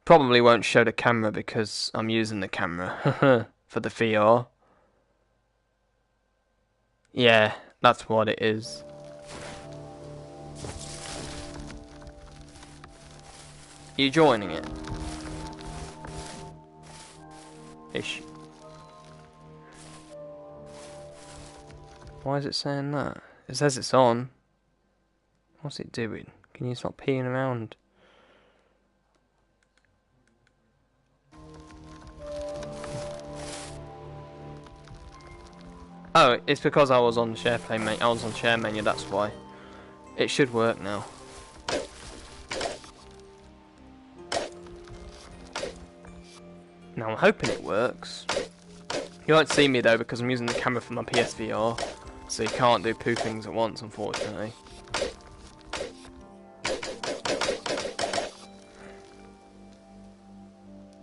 Probably won't show the camera because I'm using the camera for the VR. Yeah, that's what it is. You joining it? Ish. Why is it saying that? It says it's on. What's it doing? Can you stop peeing around? Oh, it's because I was on share play menu. I was on share menu, that's why. It should work now. Now I'm hoping it works. You won't see me though because I'm using the camera for my PSVR, so you can't do two things at once, unfortunately.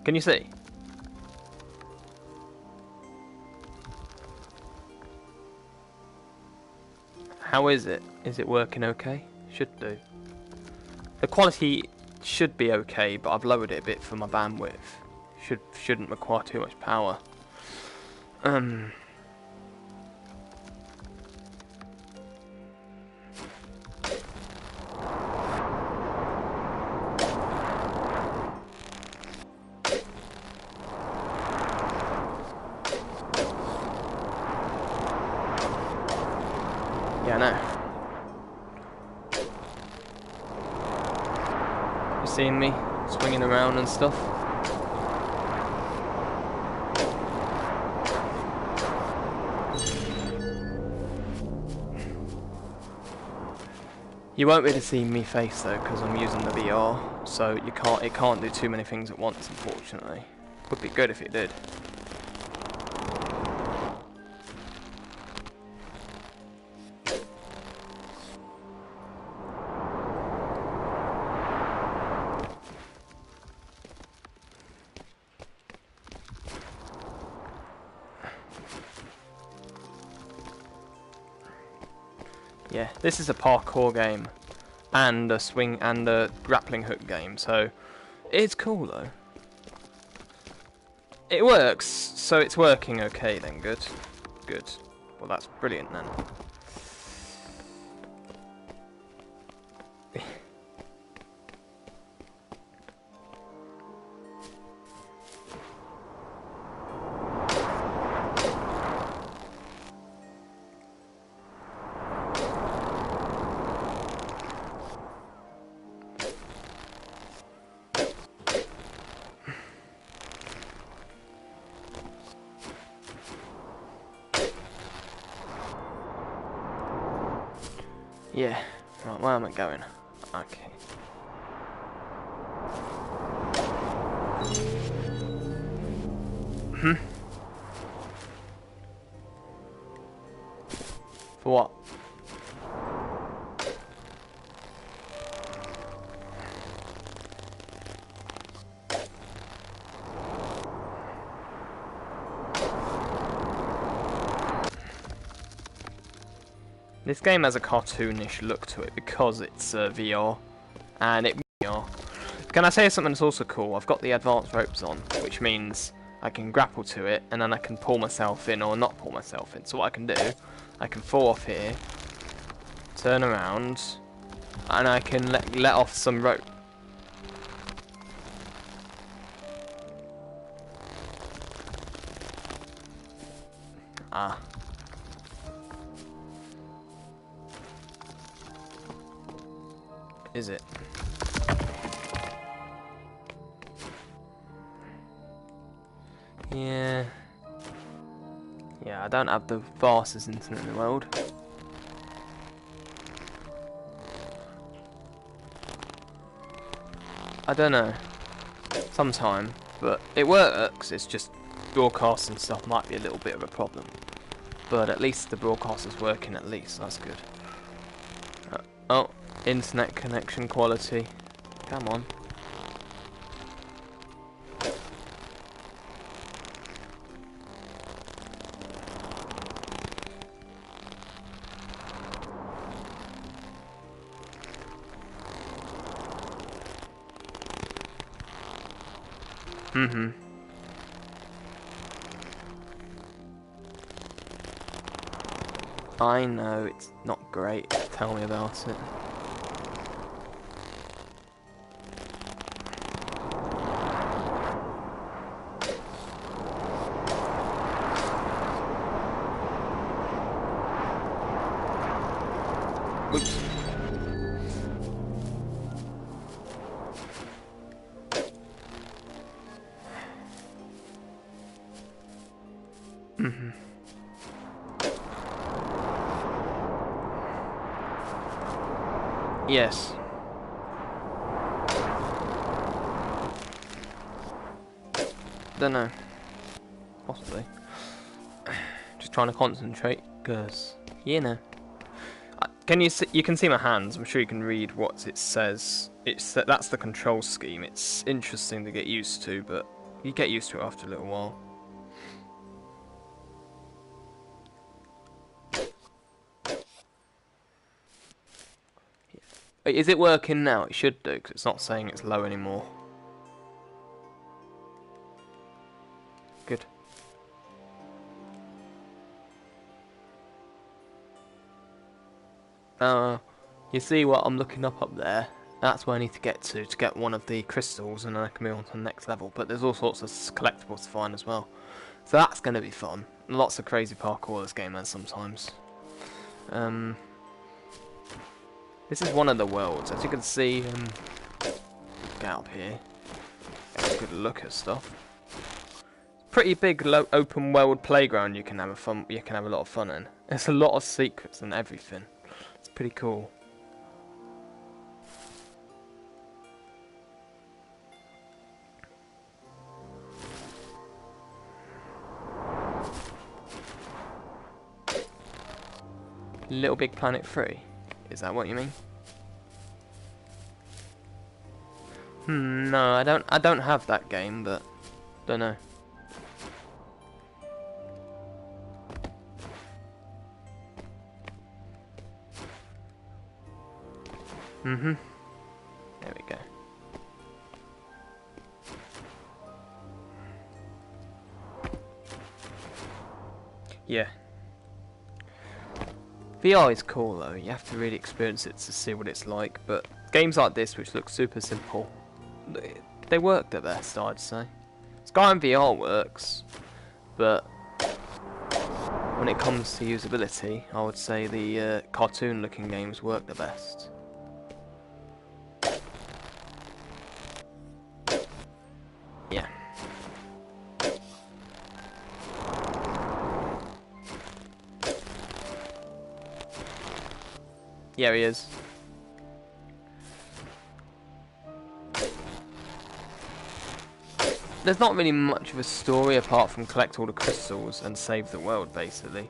Can you see? How is it? Is it working okay? Should do. The quality should be okay, but I've lowered it a bit for my bandwidth. Shouldn't require too much power. Yeah, I know. You seeing me swinging around and stuff? You won't really see me face though, because I'm using the VR, so it can't do too many things at once, unfortunately. Would be good if it did. Yeah, this is a parkour game, and a swing and a grappling hook game, so it's cool though. It works, so it's working okay then, good. Good. Well, that's brilliant then. Yeah, right, where am I going? Okay. For what? This game has a cartoonish look to it because it's VR, and it VR. Can I say something that's also cool? I've got the advanced ropes on, which means I can grapple to it, and then I can pull myself in or not pull myself in. So what I can do, I can fall off here, turn around, and I can let off some rope. Ah. Is it? Yeah. Yeah, I don't have the fastest internet in the world. I don't know. Sometime, but it works. It's just broadcasting stuff might be a little bit of a problem. But at least the broadcast is working at least. That's good. Oh, internet connection quality. Come on. Mm-hmm. I know, it's not great. Tell me about it. Oops. Mm-hmm. Yes. Don't know. Possibly. Just trying to concentrate, because, you know. Can you see? You can see my hands. I'm sure you can read what it says. That's the control scheme. It's interesting to get used to, but you get used to it after a little while. Wait, is it working now? It should do, because it's not saying it's low anymore. Good. You see what I'm looking up there? That's where I need to get one of the crystals, and then I can move on to the next level. But there's all sorts of collectibles to find as well. So that's going to be fun. Lots of crazy parkour this game has sometimes. This is one of the worlds. As you can see, get up here. Get a good look at stuff. Pretty big, open world playground. You can have a lot of fun in. There's a lot of secrets and everything. It's pretty cool. Little Big Planet 3. Is that what you mean? No, I don't have that game, but don't know. There we go. Yeah. VR is cool though, you have to really experience it to see what it's like, but games like this, which look super simple, they work the best, I'd say. Skyrim VR works, but when it comes to usability, I would say the cartoon looking games work the best. Yeah. Yeah, he is. There's not really much of a story apart from collect all the crystals and save the world, basically.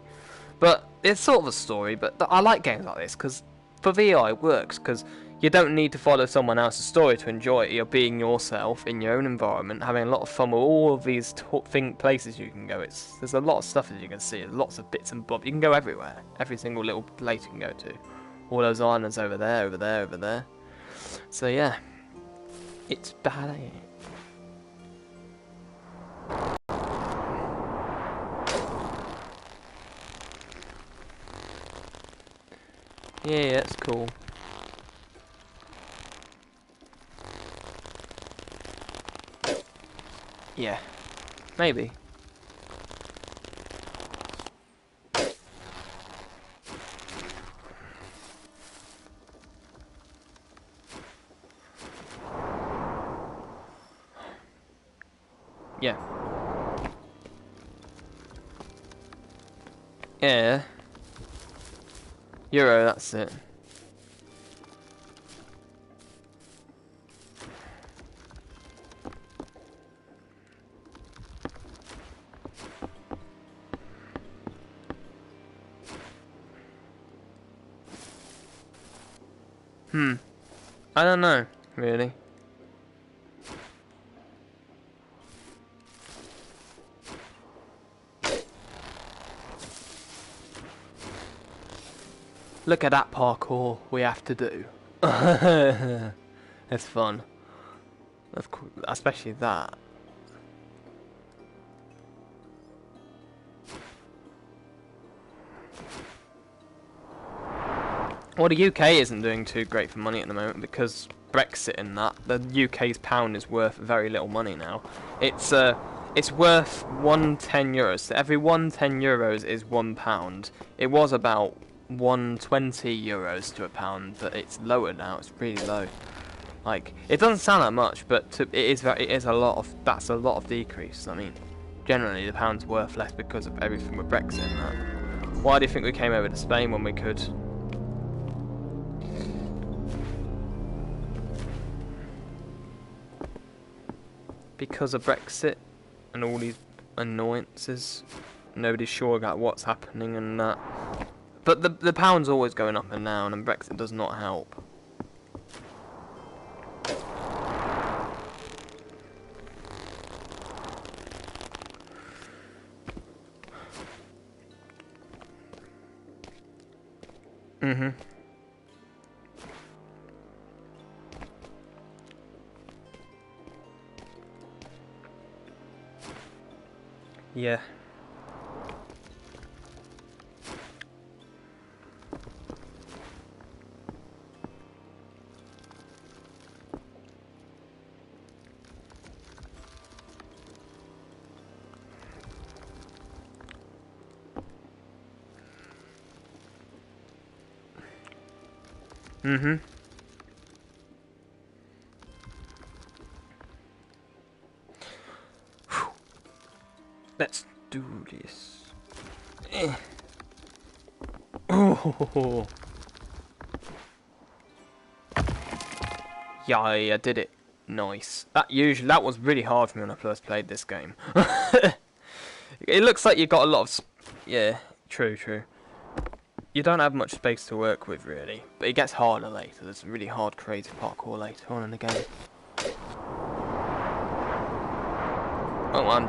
But it's sort of a story, but I like games like this, because for VR it works, because you don't need to follow someone else's story to enjoy it. You're being yourself in your own environment, having a lot of fun with all of these places you can go. There's a lot of stuff, as you can see, lots of bits and bobs. You can go everywhere. Every single little place you can go to. All those islands over there, over there, over there. So yeah, it's bad, ain't it? Yeah, that's cool. Yeah, maybe. Yeah. Yeah. Euro, that's it. I don't know, really. Look at that parkour we have to do. It's fun. That's cool. Especially that. Well, the UK isn't doing too great for money at the moment because Brexit and that. The UK's pound is worth very little money now. It's worth €110. So every €110 is £1. It was about €120 to a pound, but it's lower now. It's really low. Like, it doesn't sound that much, but it is a lot of. That's a lot of decrease. I mean, generally the pound's worth less because of everything with Brexit and that. Why do you think we came over to Spain when we could? Because of Brexit and all these annoyances. Nobody's sure about what's happening and that. But the pound's always going up and down, and Brexit does not help. Mhm. Yeah. Mhm. Let's do this. Oh. Yeah, I did it. Nice. That was really hard for me when I first played this game. It looks like you got a lot of. Yeah, true. You don't have much space to work with, really. But it gets harder later. There's some really hard, crazy parkour later on in the game. Oh, one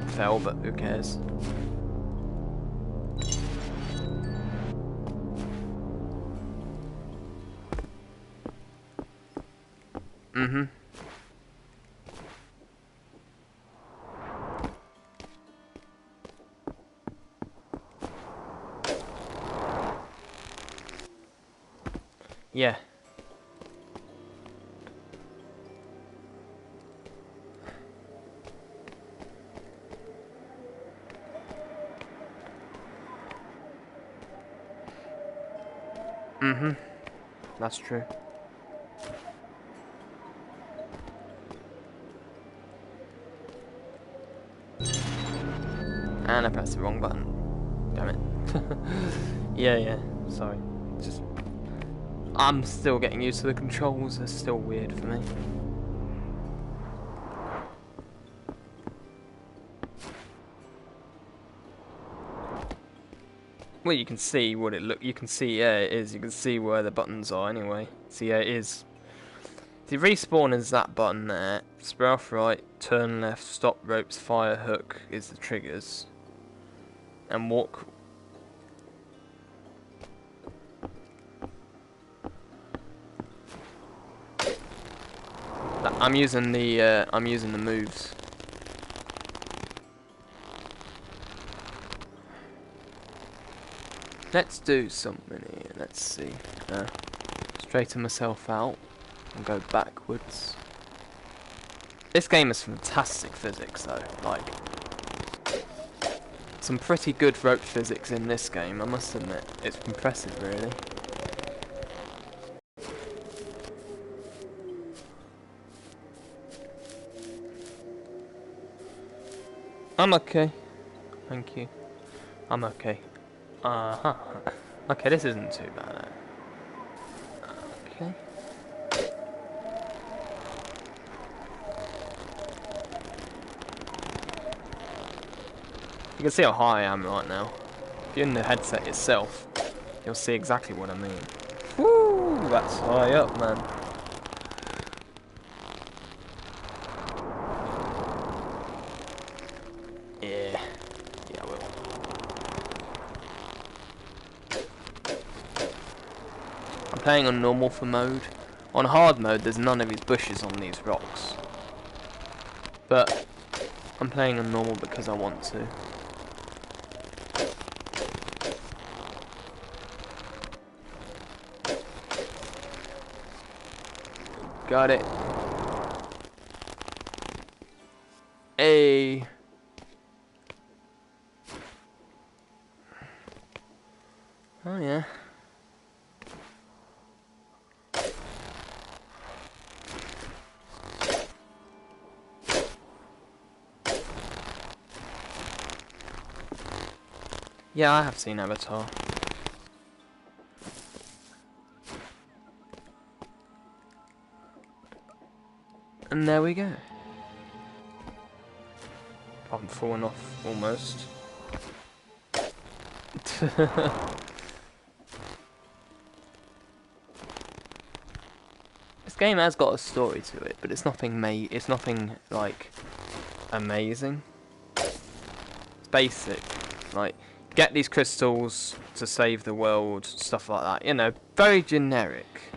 fell, but who cares? Mhm. Yeah. Mhm. That's true. And I pressed the wrong button. Damn it. Yeah. Sorry. Just. I'm still getting used to the controls. They're still weird for me. Well, you can see what it look. You can see, yeah, it is. You can see where the buttons are anyway. See, yeah, it is. The respawn is that button there. Spray off right, turn left, stop ropes, fire hook is the triggers, and walk. I'm using the moves. Let's do something here. Let's see. Straighten myself out and go backwards. This game has fantastic physics though. Like, some pretty good rope physics in this game, I must admit. It's impressive, really. I'm okay. Thank you. I'm okay. Uh-huh. Okay, this isn't too bad. Okay. You can see how high I am right now. If you're in the headset itself, you'll see exactly what I mean. Woo! That's high up, man. Yeah, I will. I'm playing on normal for mode. On hard mode, there's none of these bushes on these rocks. But I'm playing on normal because I want to. Got it. Hey. Oh yeah. Yeah, I have seen Avatar. And there we go. I'm falling off almost. This game has got a story to it, but it's nothing it's nothing like amazing. It's basic. Like, get these crystals to save the world, stuff like that. You know, very generic.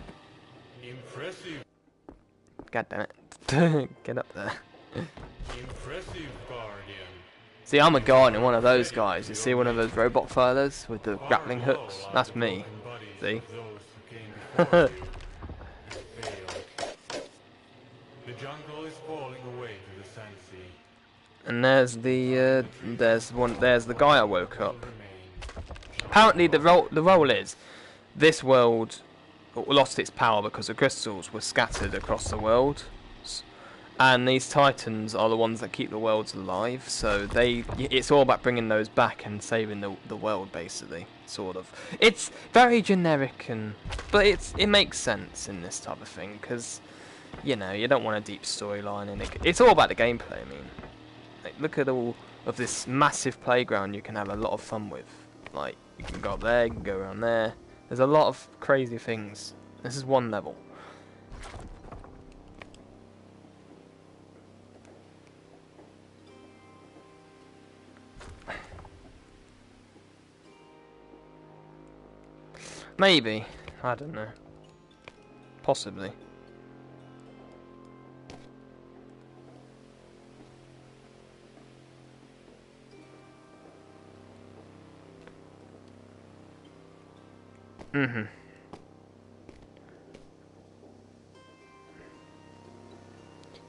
Impressive. God damn it. Get up there. Impressive, Guardian. See, I'm a guardian, one of those guys. You see one of those robot fighters with the grappling hooks? That's me. See? The jungle is falling away to the Sun Sea. And there's the guy I woke up. Apparently the role is this world lost its power because the crystals were scattered across the world. And these titans are the ones that keep the worlds alive, so it's all about bringing those back and saving the world, basically, sort of. It's very generic, but it makes sense in this type of thing, because, you know, you don't want a deep storyline in it. It's all about the gameplay, I mean. Like, look at all of this massive playground you can have a lot of fun with. Like, you can go up there, you can go around there. There's a lot of crazy things. This is one level. Maybe. I don't know. Possibly. Mm-hmm.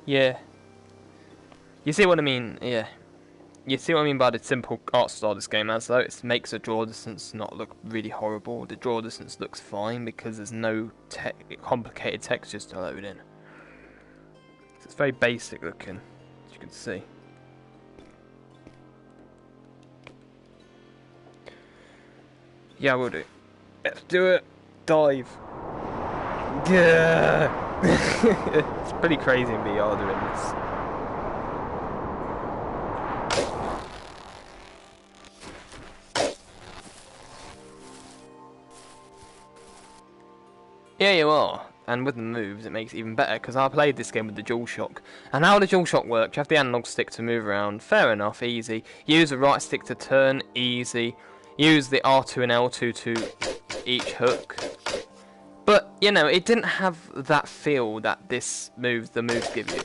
Yeah. You see what I mean? Yeah. You see what I mean by the simple art style this game has, though? It makes the draw distance not look really horrible. The draw distance looks fine because there's no complicated textures to load in. So it's very basic looking, as you can see. Yeah, we'll do. Let's do it. Dive. Yeah. It's pretty crazy in VR doing this. Yeah, you are. And with the moves, it makes it even better, because I played this game with the DualShock. And how the DualShock works, you have the analog stick to move around, fair enough, easy. Use the right stick to turn, easy. Use the R2 and L2 to each hook. But, you know, it didn't have that feel that the moves give you.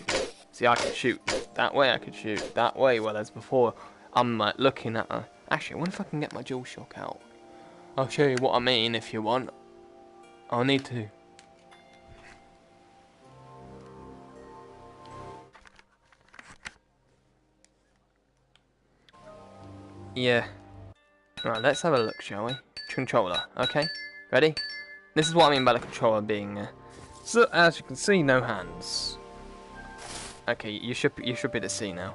See, I could shoot that way, I could shoot that way, whereas before, I'm like, looking at a... Actually, I wonder if I can get my DualShock out. I'll show you what I mean if you want. I'll need to. Yeah. Right, let's have a look, shall we? Controller, okay? Ready? This is what I mean by the controller being... So, as you can see, no hands. Okay, you should be able to see now.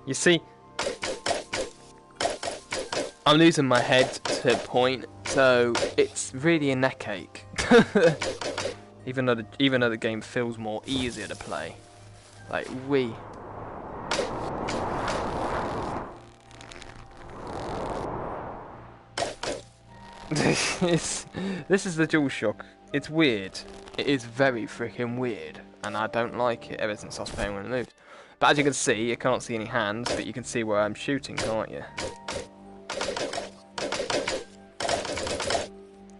You see, I'm losing my head to a point, so it's really a neck ache. even though the game feels more easier to play, like this is the DualShock. It's weird. It is very freaking weird, and I don't like it ever since I was playing when it moved. But as you can see, you can't see any hands, but you can see where I'm shooting, can't you?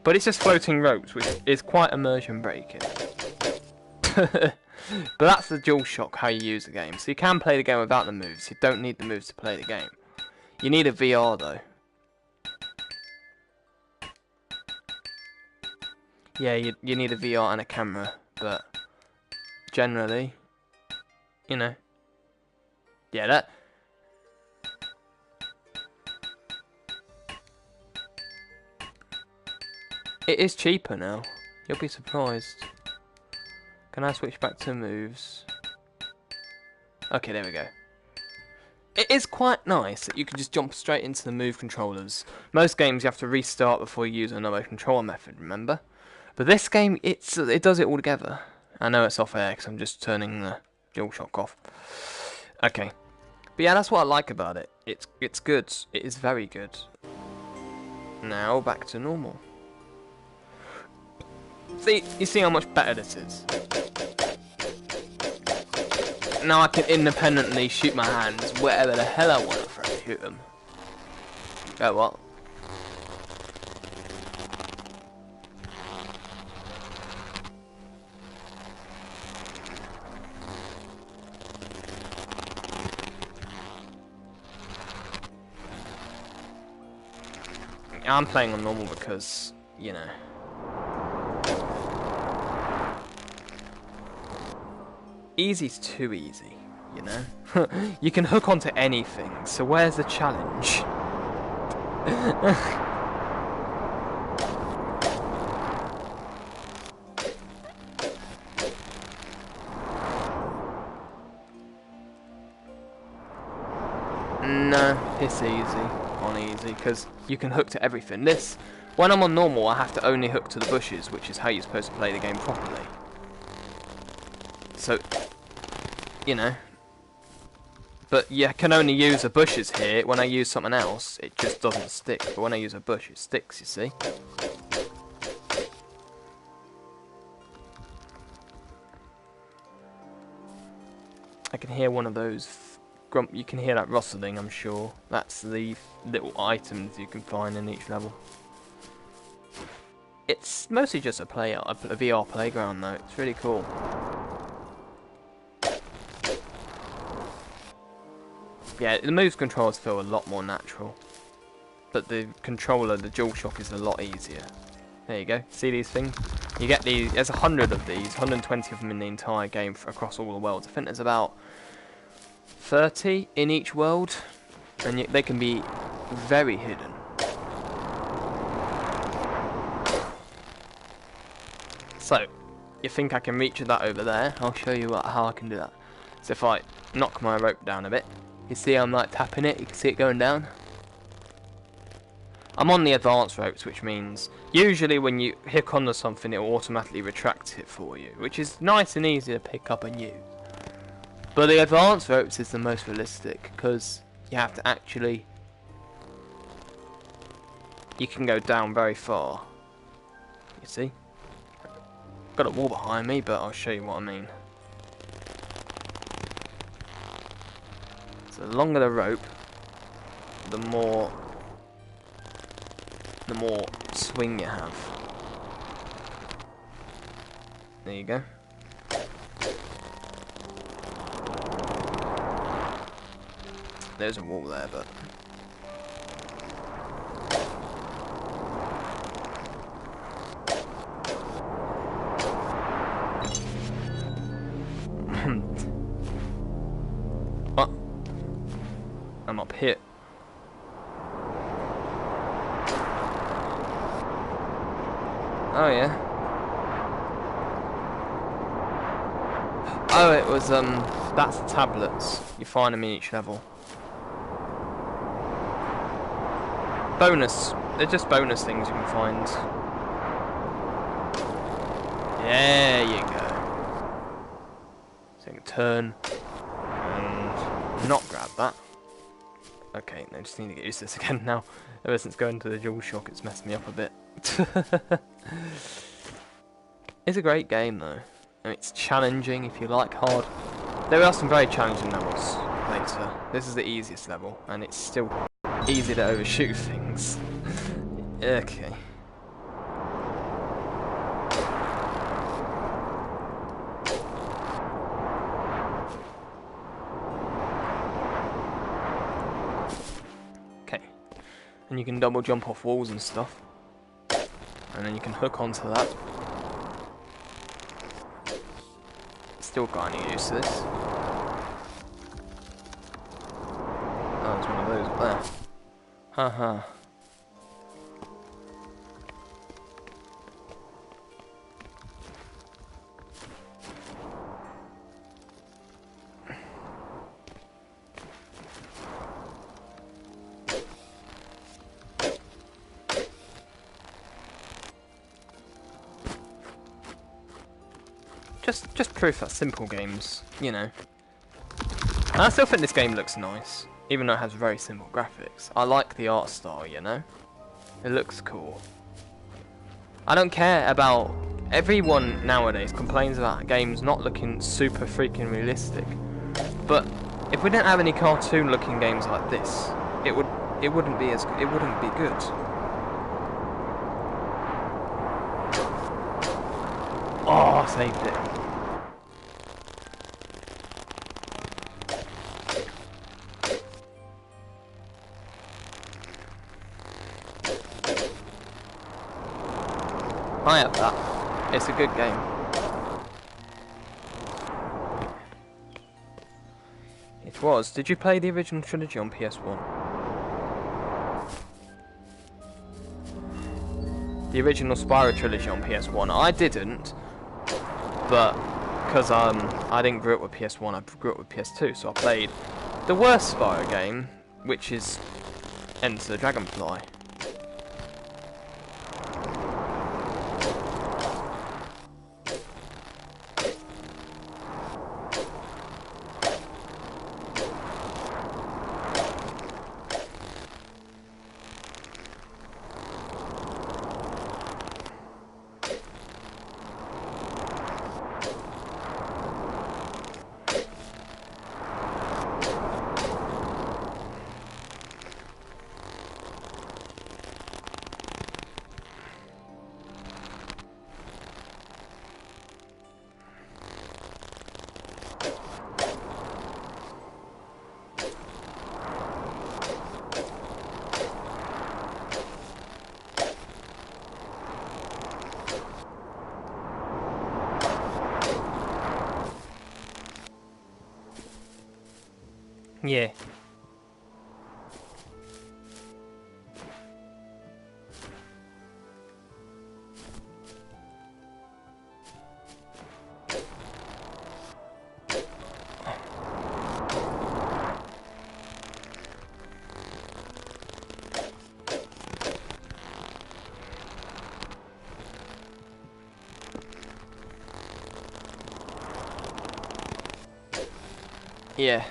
But it's just floating ropes, which is quite immersion breaking. But that's the DualShock, how you use the game. So you can play the game without the moves. You don't need the moves to play the game. You need a VR though. Yeah, you need a VR and a camera, but generally, you know, yeah, that. It is cheaper now. You'll be surprised. Can I switch back to moves? Okay, there we go. It is quite nice that you can just jump straight into the move controllers. Most games you have to restart before you use another controller method, remember? But this game, it does it all together. I know it's off air because I'm just turning the DualShock off. Okay. But yeah, that's what I like about it. It's good. It is very good. Now, back to normal. See, you see how much better this is? Now I can independently shoot my hands wherever the hell I want to shoot them. Oh, what? I'm playing on normal because, you know. Easy's too easy, you know? You can hook onto anything, so where's the challenge? No, it's easy on easy, because you can hook to everything. When I'm on normal, I have to only hook to the bushes, which is how you're supposed to play the game properly. So, you know, but you can only use the bushes here. When I use something else, it just doesn't stick. But when I use a bush, it sticks, you see. I can hear one of those you can hear that rustling, I'm sure. That's the little items you can find in each level. It's mostly just a VR playground though. It's really cool. Yeah, the moves controls feel a lot more natural. But the controller, the DualShock, is a lot easier. There you go. See these things? You get these. There's 100 of these, 120 of them in the entire game across all the worlds. I think there's about 30 in each world, and they can be very hidden. So, you think I can reach that over there? I'll show you how I can do that. So if I knock my rope down a bit, you see I'm like tapping it, you can see it going down. I'm on the advanced ropes, which means usually when you hook onto something it will automatically retract it for you, which is nice and easy to pick up and use. But the advanced ropes is the most realistic, because you have to actually... You can go down very far. You see? Got a wall behind me, but I'll show you what I mean. So the longer the rope, the more swing you have. There you go. There's a wall there, but what? I'm up here. Oh yeah. Oh, it was that's the tablets. You find them in each level. Bonus. They're just bonus things you can find. There you go. So you can turn and not grab that. Okay, no, just need to get used to this again now. Ever since going to the DualShock, it's messed me up a bit. It's a great game though. And it's challenging if you like hard. There are some very challenging levels later. This is the easiest level, and it's still easy to overshoot things. Okay. Okay. And you can double jump off walls and stuff. And then you can hook onto that. Still grinding used to this. Oh, there's one of those up there. Haha. Just proof that simple games, you know. And I still think this game looks nice, even though it has very simple graphics. I like the art style, you know. It looks cool. I don't care about... Everyone nowadays complains about games not looking super freaking realistic. But if we didn't have any cartoon-looking games like this, it wouldn't be good. Oh, I saved it. I have that. It's a good game. It was. Did you play the original trilogy on PS1? The original Spyro trilogy on PS1. I didn't, but because I didn't grow up with PS1, I grew up with PS2, so I played the worst Spyro game, which is Enter the Dragonfly. Yeah. Yeah.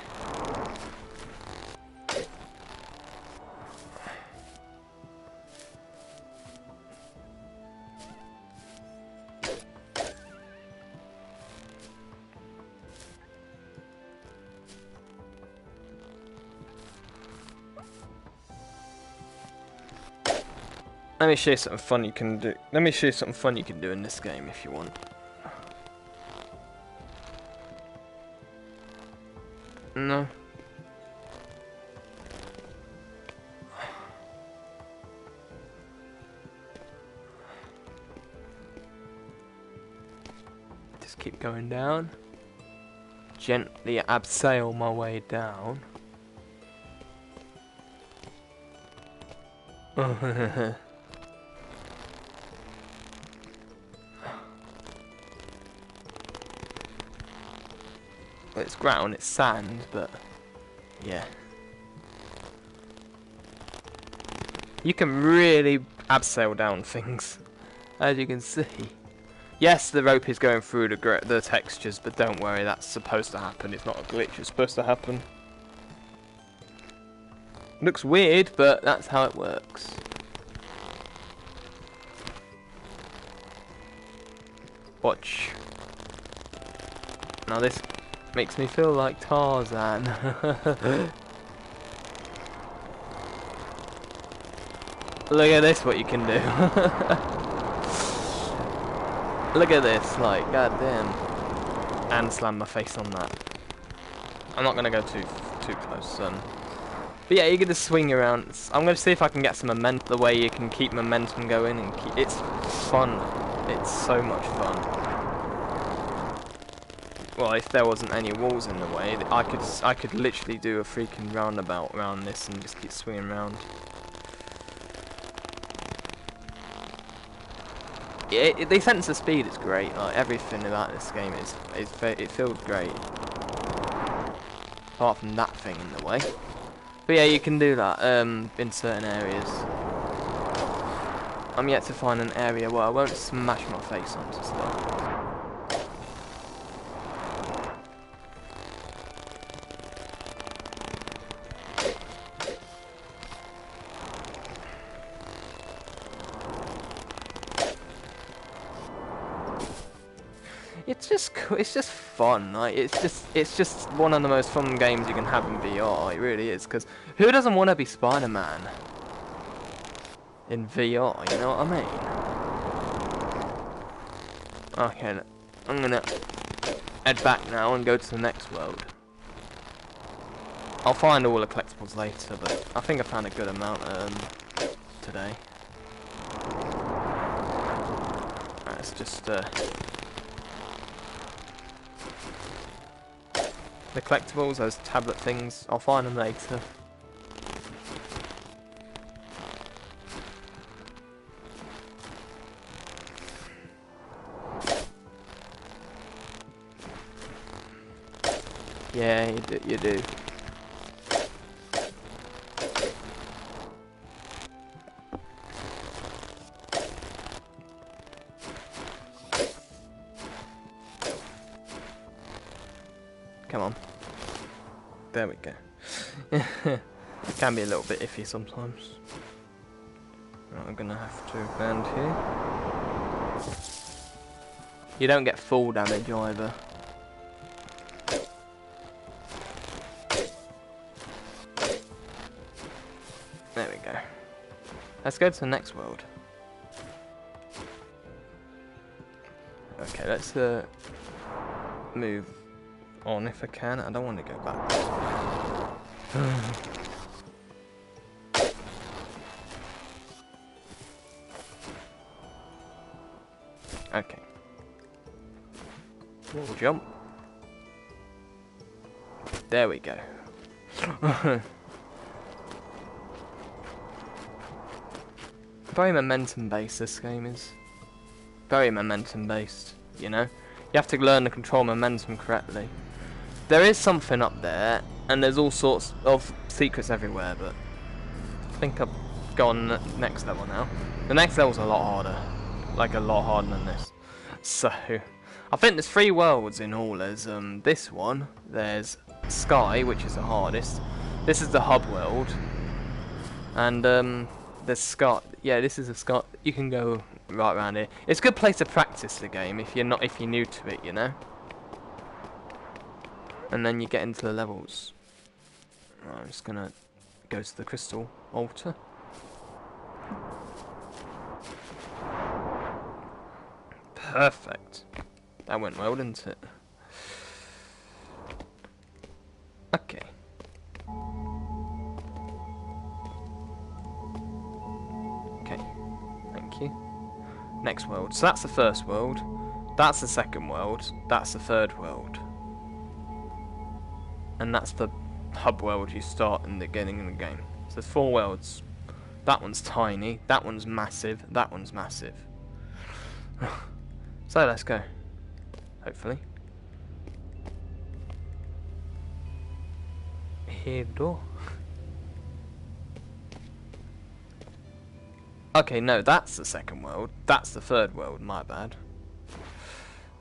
Let me show you something fun you can do. Let me show you something fun you can do in this game if you want. No. Just keep going down. Gently abseil my way down. Well, it's ground, it's sand, but yeah. You can really abseil down things, as you can see. Yes, the rope is going through the textures, but don't worry, that's supposed to happen. It's not a glitch, it's supposed to happen. Looks weird, but that's how it works. Watch. Now this makes me feel like Tarzan. Look at this, what you can do. Look at this, like, goddamn. And slam my face on that. I'm not gonna go too close, son. But yeah, you're gonna swing around. I'm gonna see if I can get some momentum, the way you can keep momentum going, and it's fun. It's so much fun. well, if there wasn't any walls in the way, I could literally do a freaking roundabout around this and just keep swinging around. Yeah, the sense of speed is great. Like everything about this game it feels great. Apart from that thing in the way. But yeah, you can do that in certain areas. I'm yet to find an area where I won't smash my face onto stuff. It's just fun. Like it's just one of the most fun games you can have in VR. It really is. Because who doesn't want to be Spider-Man in VR? You know what I mean? Okay, I'm gonna head back now and go to the next world. I'll find all the collectibles later, but I think I found a good amount today. Right, let's just the collectibles, those tablet things, I'll find them later. Yeah, you do. Come on. There we go. It can be a little bit iffy sometimes. Right, I'm gonna have to land here. You don't get full damage either. There we go. Let's go to the next world. Okay, let's move on if I can. I don't want to go back. Okay. Wall jump. There we go. Very momentum based, this game is. Very momentum based, you know? You have to learn to control momentum correctly. There is something up there, and there's all sorts of secrets everywhere, but I think I've gone next level now. The next level's a lot harder. Like, a lot harder than this. So, I think there's 3 worlds in all. There's this one, there's Sky, which is the hardest. This is the hub world. And there's Sky. Yeah, this is a Sky. You can go right around here. It's a good place to practice the game if you're new to it, you know. And then you get into the levels. Right, I'm just gonna go to the crystal altar. Perfect. That went well, didn't it? Okay. Okay. Thank you. Next world. So that's the first world. That's the second world. That's the third world. And that's the hub world you start in the beginning of the game. So there's 4 worlds. That one's tiny, that one's massive, that one's massive. So let's go. Hopefully. Here the door. Okay, no, that's the second world. That's the third world, my bad.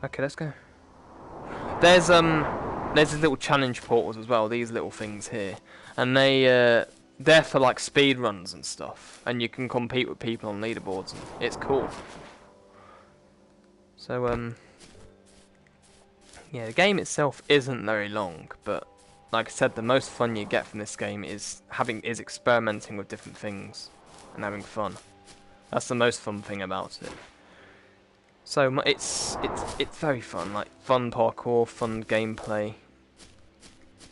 Okay, let's go. There's these little challenge portals as well, these little things here. And they're for like speed runs and stuff. And you can compete with people on leaderboards. And it's cool. So, yeah, the game itself isn't very long, but like I said, the most fun you get from this game is experimenting with different things and having fun. That's the most fun thing about it. So it's very fun, like fun parkour, fun gameplay.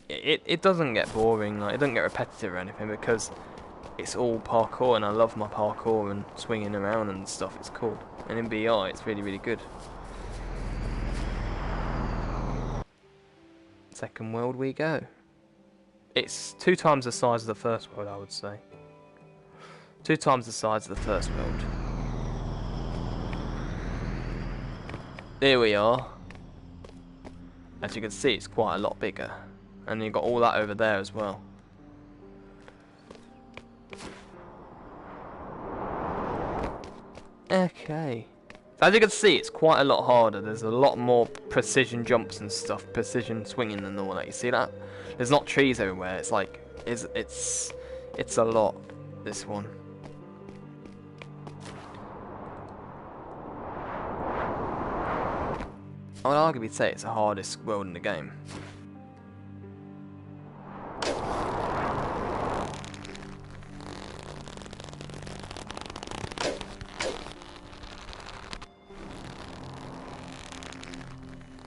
It doesn't get boring, like it doesn't get repetitive or anything because it's all parkour, and I love my parkour and swinging around and stuff. It's cool, and in VR it's really good. Second world we go. It's 2 times the size of the first world, I would say. 2 times the size of the first world. There we are. As you can see, it's quite a lot bigger. And you've got all that over there as well. Okay. So as you can see, it's quite a lot harder. There's a lot more precision jumps and stuff, precision swinging and all that. You see that? There's not trees everywhere. It's like it's a lot. This one. I would arguably say it's the hardest world in the game.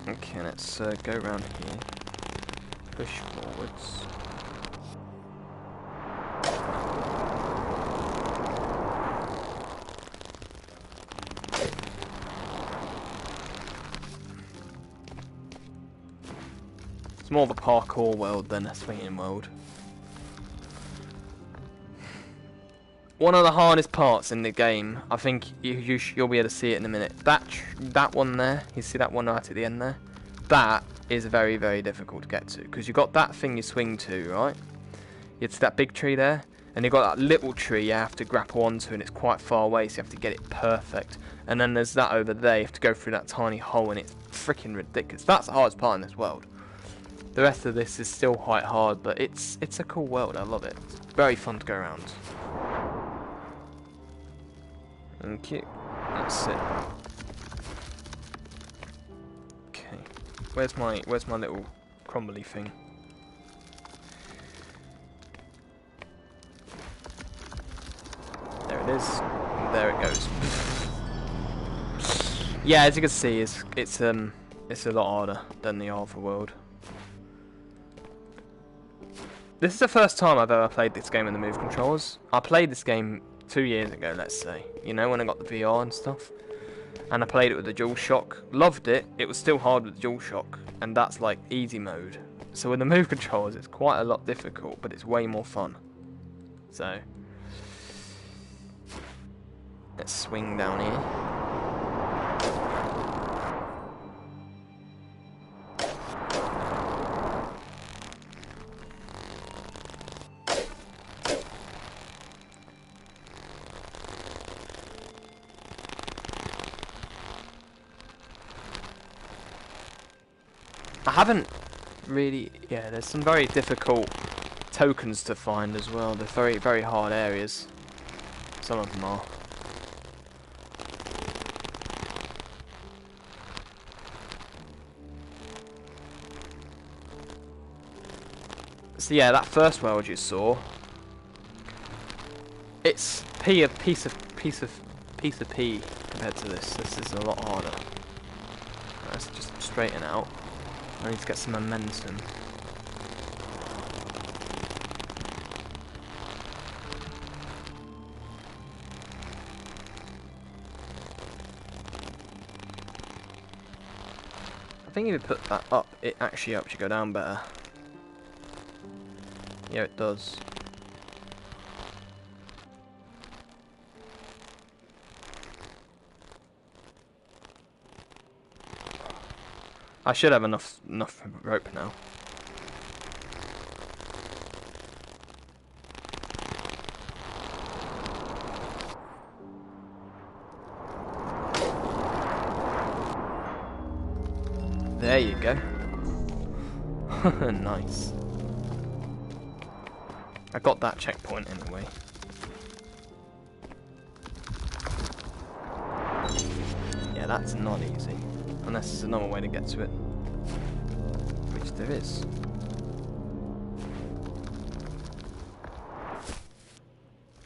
Okay, let's go around here. Push forwards. It's more of a parkour world than a swinging world. One of the hardest parts in the game, I think you'll be able to see it in a minute. That one there, you see that one right at the end there? That is very, very difficult to get to, because you've got that thing you swing to, right? It's that big tree there, and you've got that little tree you have to grapple onto, and it's quite far away, so you have to get it perfect. And then there's that over there, you have to go through that tiny hole, and it's freaking ridiculous. That's the hardest part in this world. The rest of this is still quite hard, but it's a cool world, I love it. It's very fun to go around. Thank you. That's it. Okay. Where's my little crumbly thing? There it is. There it goes. Yeah, as you can see, it's a lot harder than the other world. This is the first time I've ever played this game with the move controllers. I played this game 2 years ago, let's say, you know, when I got the VR and stuff, and I played it with the DualShock, loved it. It was still hard with the DualShock, and that's like easy mode. So with the move controllers, it's quite a lot difficult, but it's way more fun. So let's swing down here. I haven't really, yeah, there's some very difficult tokens to find as well. They're very, very hard areas. Some of them are. So yeah, that first world you saw, it's piece of P compared to this. This is a lot harder. Let's just straighten out. I need to get some momentum. I think if you put that up, it actually helps you go down better. Yeah, it does. I should have enough rope now. There you go. Nice. I got that checkpoint anyway. Yeah, that's not easy. Unless there's another way to get to it. Which there is.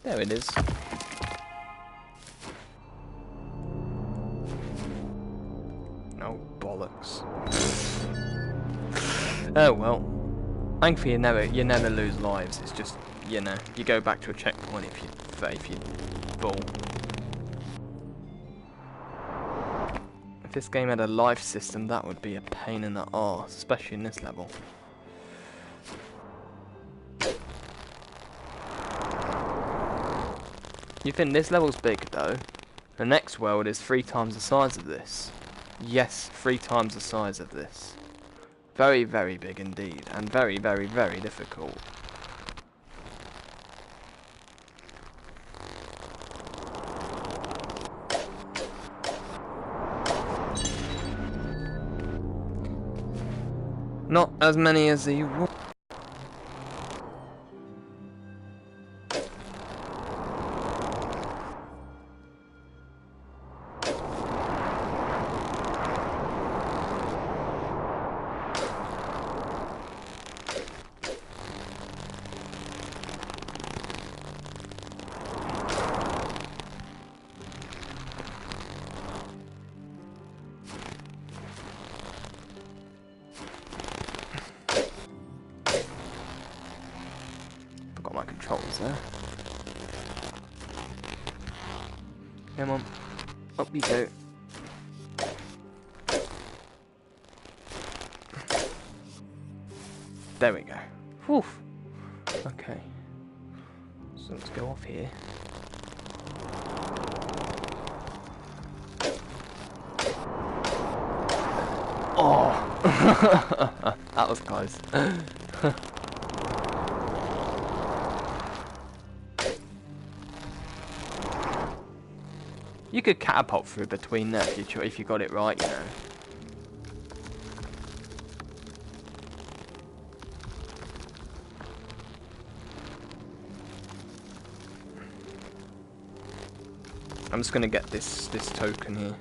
There it is. Oh, bollocks. Oh well. Thankfully you never lose lives. It's just, you know, you go back to a checkpoint if you fall. this game had a life system, that would be a pain in the arse, especially in this level. You think this level's big though? The next world is 3 times the size of this. Yes, 3 times the size of this. Very, very big indeed, and very, very, very difficult. Not as many as you would. Forgot my controls there. Come on, up you go. There we go. Whew. Okay. So let's go off here. Oh! That was close. You could catapult through between there if you got it right, you know. I'm just gonna get this token here.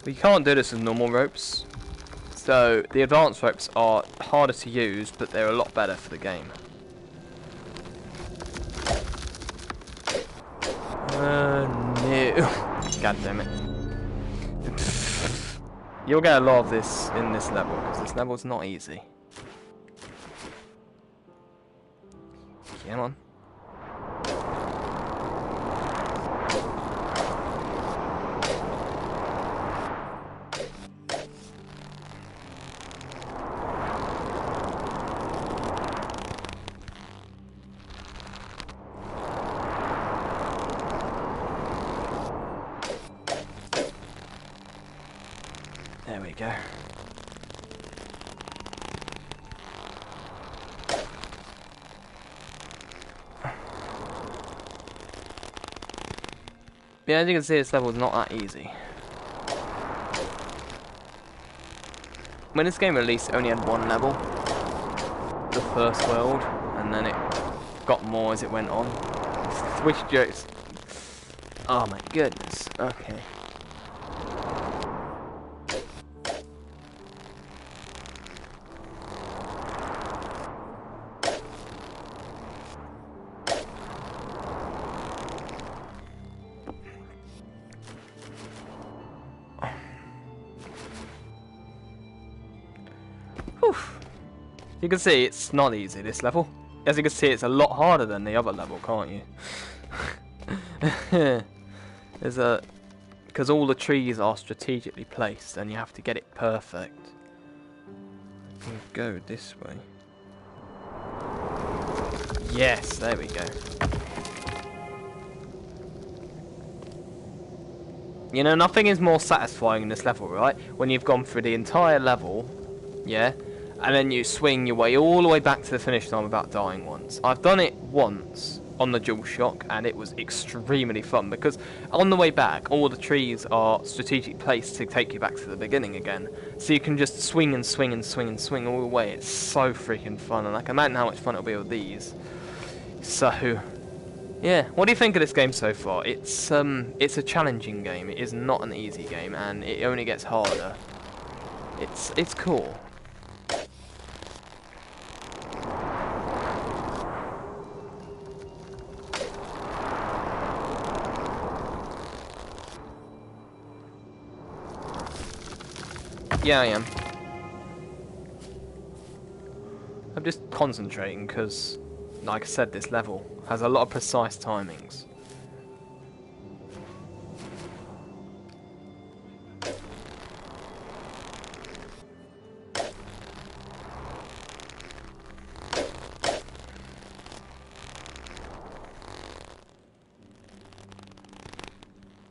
But you can't do this with normal ropes. So the advanced ropes are harder to use, but they're a lot better for the game. No. God damn it. You'll get a lot of this in this level, because this level's not easy. Come on. There we go. Yeah, as you can see, this level is not that easy. When this game released, it only had 1 level, the first world, and then it got more as it went on. Switch jokes. Oh my goodness. Okay. You can see it's not easy, this level. As you can see, it's a lot harder than the other level, can't you? Because all the trees are strategically placed and you have to get it perfect. We'll go this way. Yes, there we go. You know, nothing is more satisfying in this level, right? When you've gone through the entire level, yeah? And then you swing your way all the way back to the finish line without dying once. I've done it once on the DualShock, and it was extremely fun because on the way back, all the trees are strategically placed to take you back to the beginning again. So you can just swing and swing and swing and swing all the way. It's so freaking fun, and I can imagine how much fun it'll be with these. So, yeah. What do you think of this game so far? It's a challenging game. It is not an easy game, and it only gets harder. It's cool. Yeah, I am. I'm just concentrating because, like I said, this level has a lot of precise timings.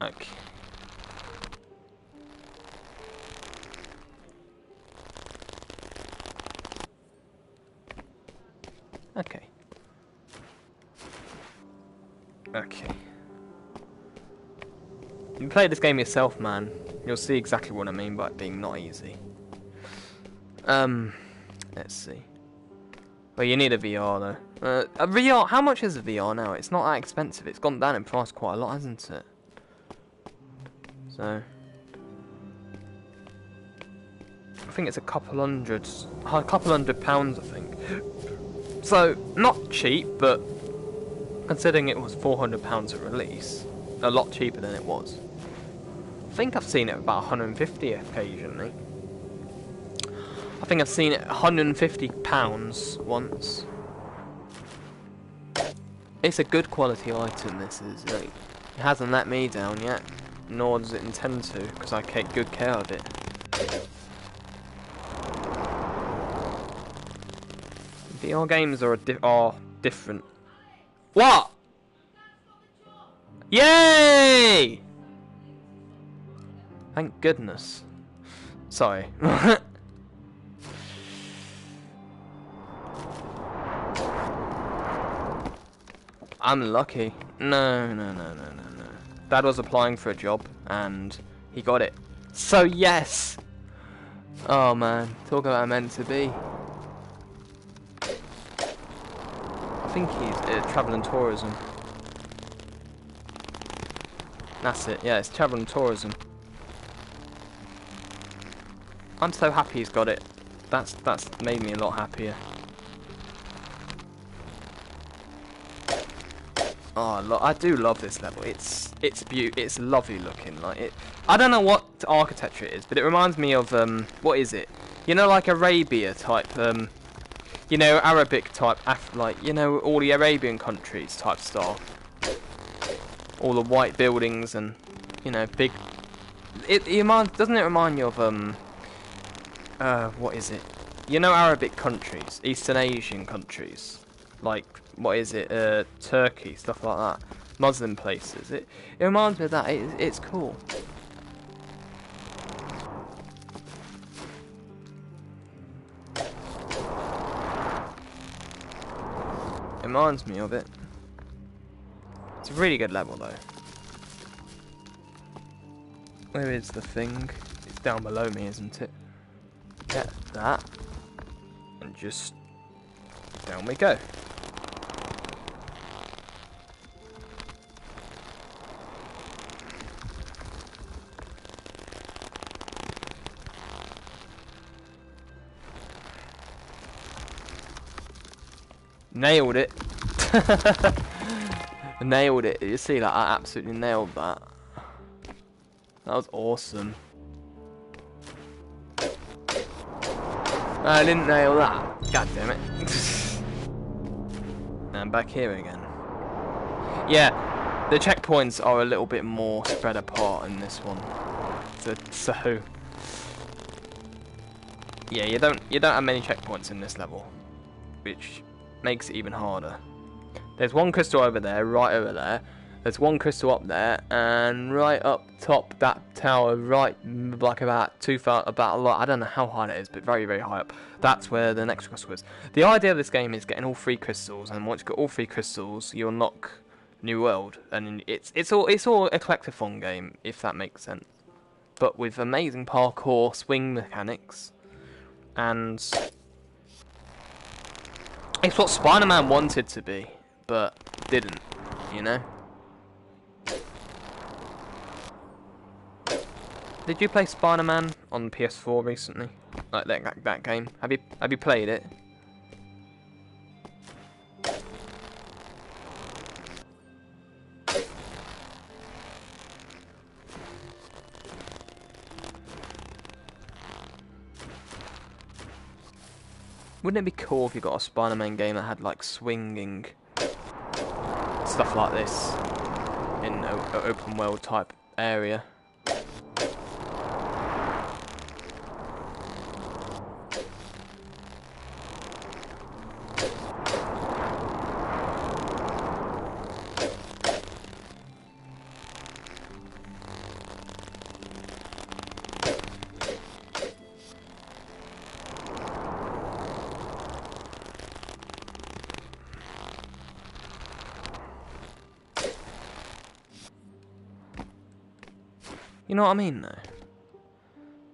Okay. Okay. Okay. If you play this game yourself, man, you'll see exactly what I mean by it being not easy. Let's see. Well, you need a VR though. A VR, how much is a VR now? It's not that expensive. It's gone down in price quite a lot, hasn't it? So, I think it's a couple hundred pounds, I think. So, not cheap, but considering it was £400 at release, a lot cheaper than it was. I think I've seen it about 150 occasionally. I think I've seen it £150 once. It's a good quality item, this is. Like, it hasn't let me down yet, nor does it intend to, because I take good care of it. VR games are different. What? Yay! Thank goodness. Sorry. I'm lucky. No. Dad was applying for a job and he got it. So yes! Oh man, talk about meant to be. I think he's travel and tourism. That's it, yeah, it's travel and tourism. I'm so happy he's got it. That's made me a lot happier. Oh, I do love this level. It's lovely looking. Like it, I don't know what architecture it is, but it reminds me of what is it? You know, like Arabia type, you know, Arabic type, like you know, all the Arabian countries type style. All the white buildings and you know, big. Doesn't it remind you of what is it? You know, Arabic countries, Eastern Asian countries, like. What is it? Turkey, stuff like that. Muslim places. It reminds me of that. It's cool. It reminds me of it. It's a really good level though. Where is the thing? It's down below me, isn't it? Get that. And just down we go. Nailed it. Nailed it. You see that? I absolutely nailed that. That was awesome. I didn't nail that. God damn it. And I'm back here again. Yeah, the checkpoints are a little bit more spread apart in this one. So yeah, you don't have many checkpoints in this level, which makes it even harder. There's one crystal over there, right over there. There's one crystal up there, and right up top that tower, right like about 2,000, about a lot. I don't know how high it is, but very very high up. That's where the next crystal is. The idea of this game is getting all 3 crystals, and once you got all 3 crystals, you unlock New World, and it's all a collectathon game, if that makes sense. But with amazing parkour, swing mechanics, and it's what Spider-Man wanted to be, but didn't, you know? Did you play Spider-Man on PS4 recently? Like that game? Have you played it? Wouldn't it be cool if you got a Spider-Man game that had like swinging stuff like this in an open world type area? You know what I mean, though?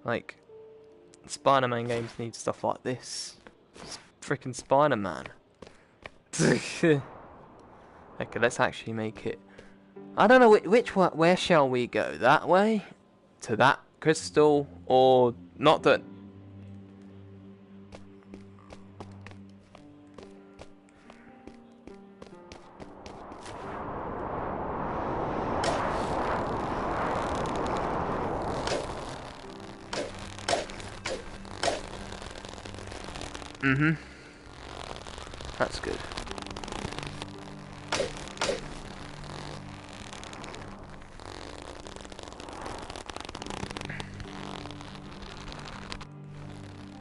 Like, Spider-Man games need stuff like this. It's freaking Spider-Man. Okay, let's actually make it... I don't know which way, where shall we go? That way? To that crystal? Or not that... Mm-hmm. That's good.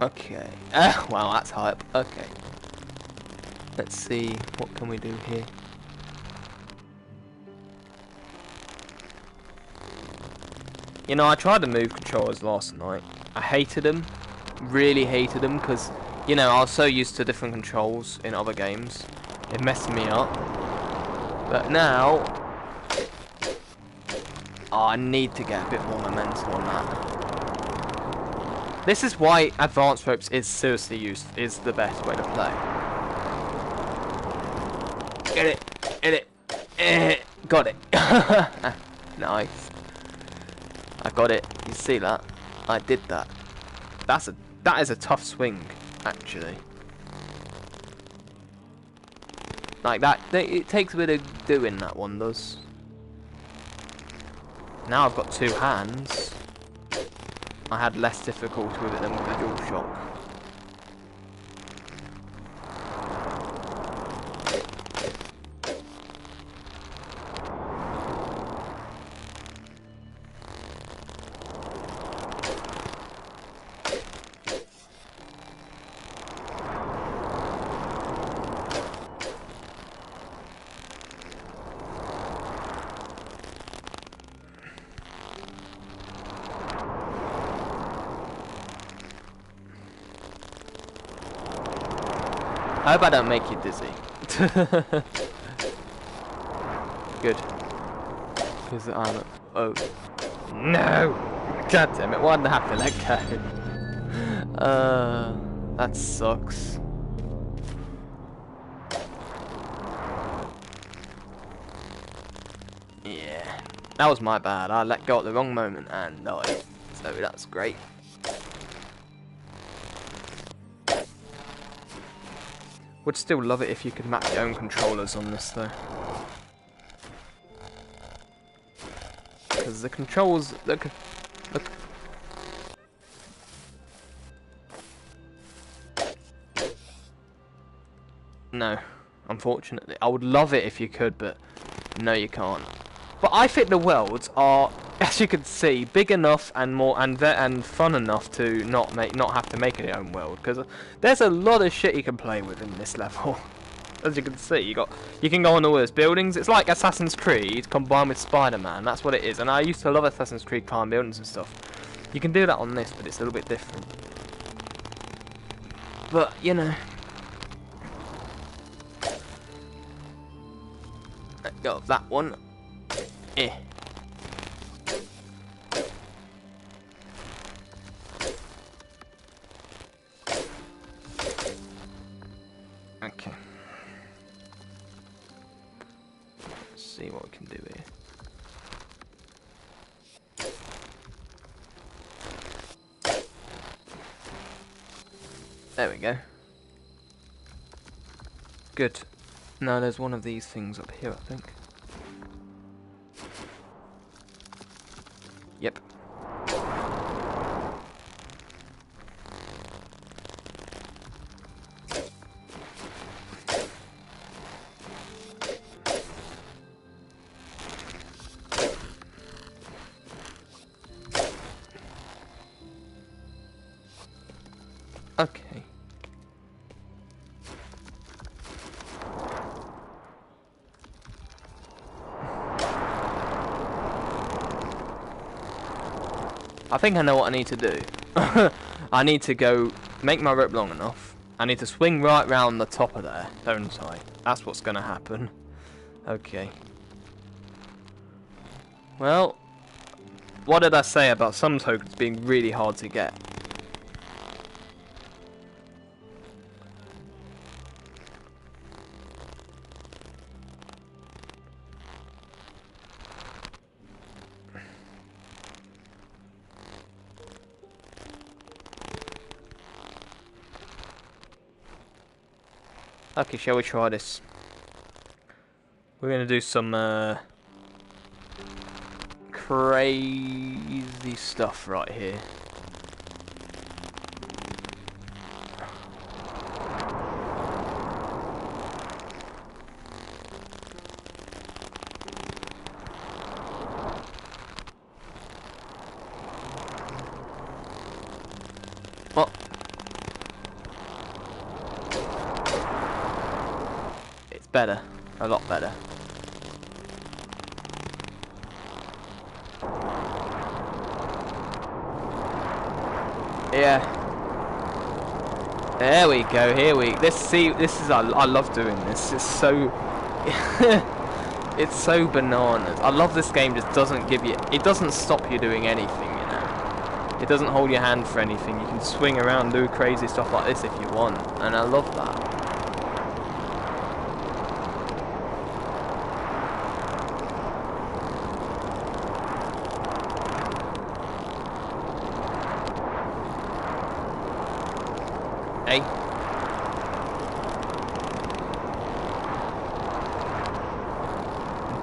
Okay. Wow, that's hype. Okay. Let's see, what can we do here? You know, I tried to move controllers last night. I hated them. Really hated them, because, you know, I was so used to different controls in other games. It messed me up. But now... oh, I need to get a bit more momentum on that. This is why advanced ropes is seriously used, is the best way to play. Get it, get it, got it. Nice. I got it. You see that? I did that. That is a tough swing, actually. Like that, it takes a bit of doing, that one does. Now I've got two hands. I had less difficulty with it than with the DualShock. I hope I don't make you dizzy. Good. Because I'm... oh. No! God damn it, why did I have to let go? That sucks. Yeah. That was my bad. I let go at the wrong moment and died. So that's great. Would still love it if you could map your own controllers on this, though. Because the controls... look... No, unfortunately. I would love it if you could, but no, you can't. But I think the worlds are, as you can see, big enough and more and fun enough to not have to make your own world, because there's a lot of shit you can play with in this level. As you can see, you can go on all those buildings. It's like Assassin's Creed combined with Spider-Man. That's what it is. And I used to love Assassin's Creed climb buildings and stuff. You can do that on this, but it's a little bit different. But you know, let go of that one. Eh. Okay. Let's see what we can do here. There we go. Good. Now there's one of these things up here, I think. Yep. I think I know what I need to do. I need to go make my rope long enough. I need to swing right round the top of there, don't I? That's what's gonna happen. Okay. Well, what did I say about some tokens being really hard to get? Okay, shall we try this? We're gonna do some crazy stuff right here. What? It's better. A lot better. Yeah. There we go. Here we. This is. I love doing this. It's so. It's so bananas. I love this game. Just doesn't give you. It doesn't stop you doing anything. You know. It doesn't hold your hand for anything. You can swing around, do crazy stuff like this if you want, and I love that. Hey.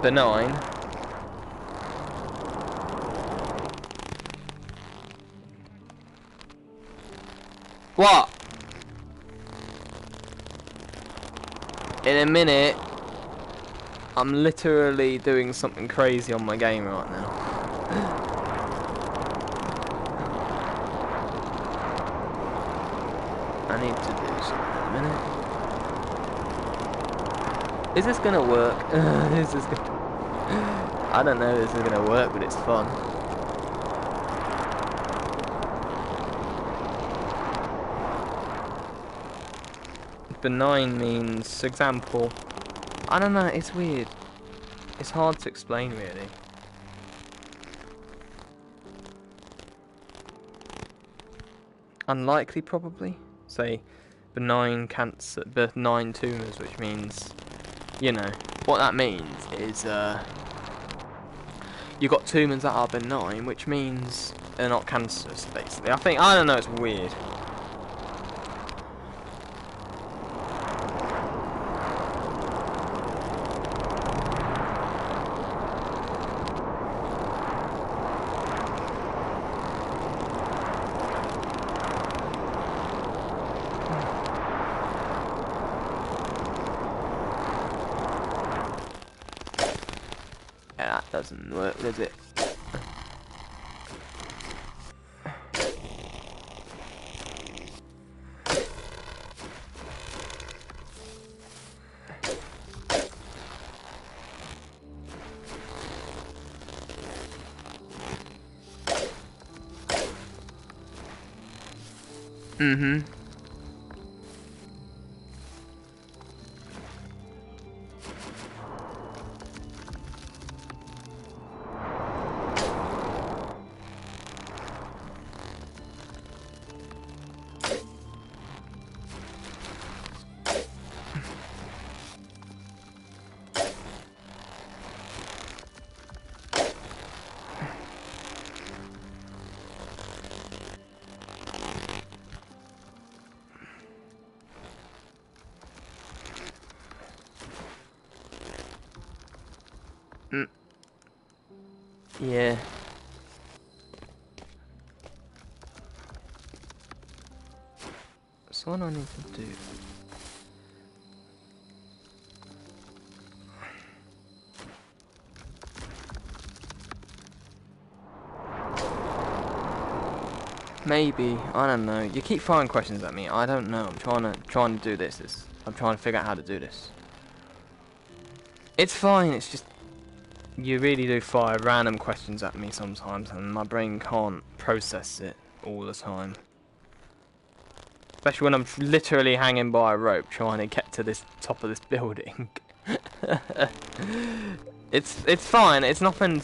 Benign. What? In a minute, I'm literally doing something crazy on my game right now. I need to do something in a minute. Is this gonna work? Is this gonna... I don't know if this is gonna work, but it's fun. Benign means example. I don't know, it's weird. It's hard to explain really. Unlikely probably. Say benign cancer, benign tumours, which means, you know, what that means is you've got tumours that are benign, which means they're not cancerous, basically. I don't know, it's weird. Yeah, that doesn't work, does it? Mm-hmm. Yeah. So what do I need to do? Maybe, I don't know. You keep throwing questions at me. I don't know. I'm trying to do this. I'm trying to figure out how to do this. It's fine. It's just you really do fire random questions at me sometimes, and my brain can't process it all the time. Especially when I'm literally hanging by a rope trying to get to this top of this building. It's fine. It's nothing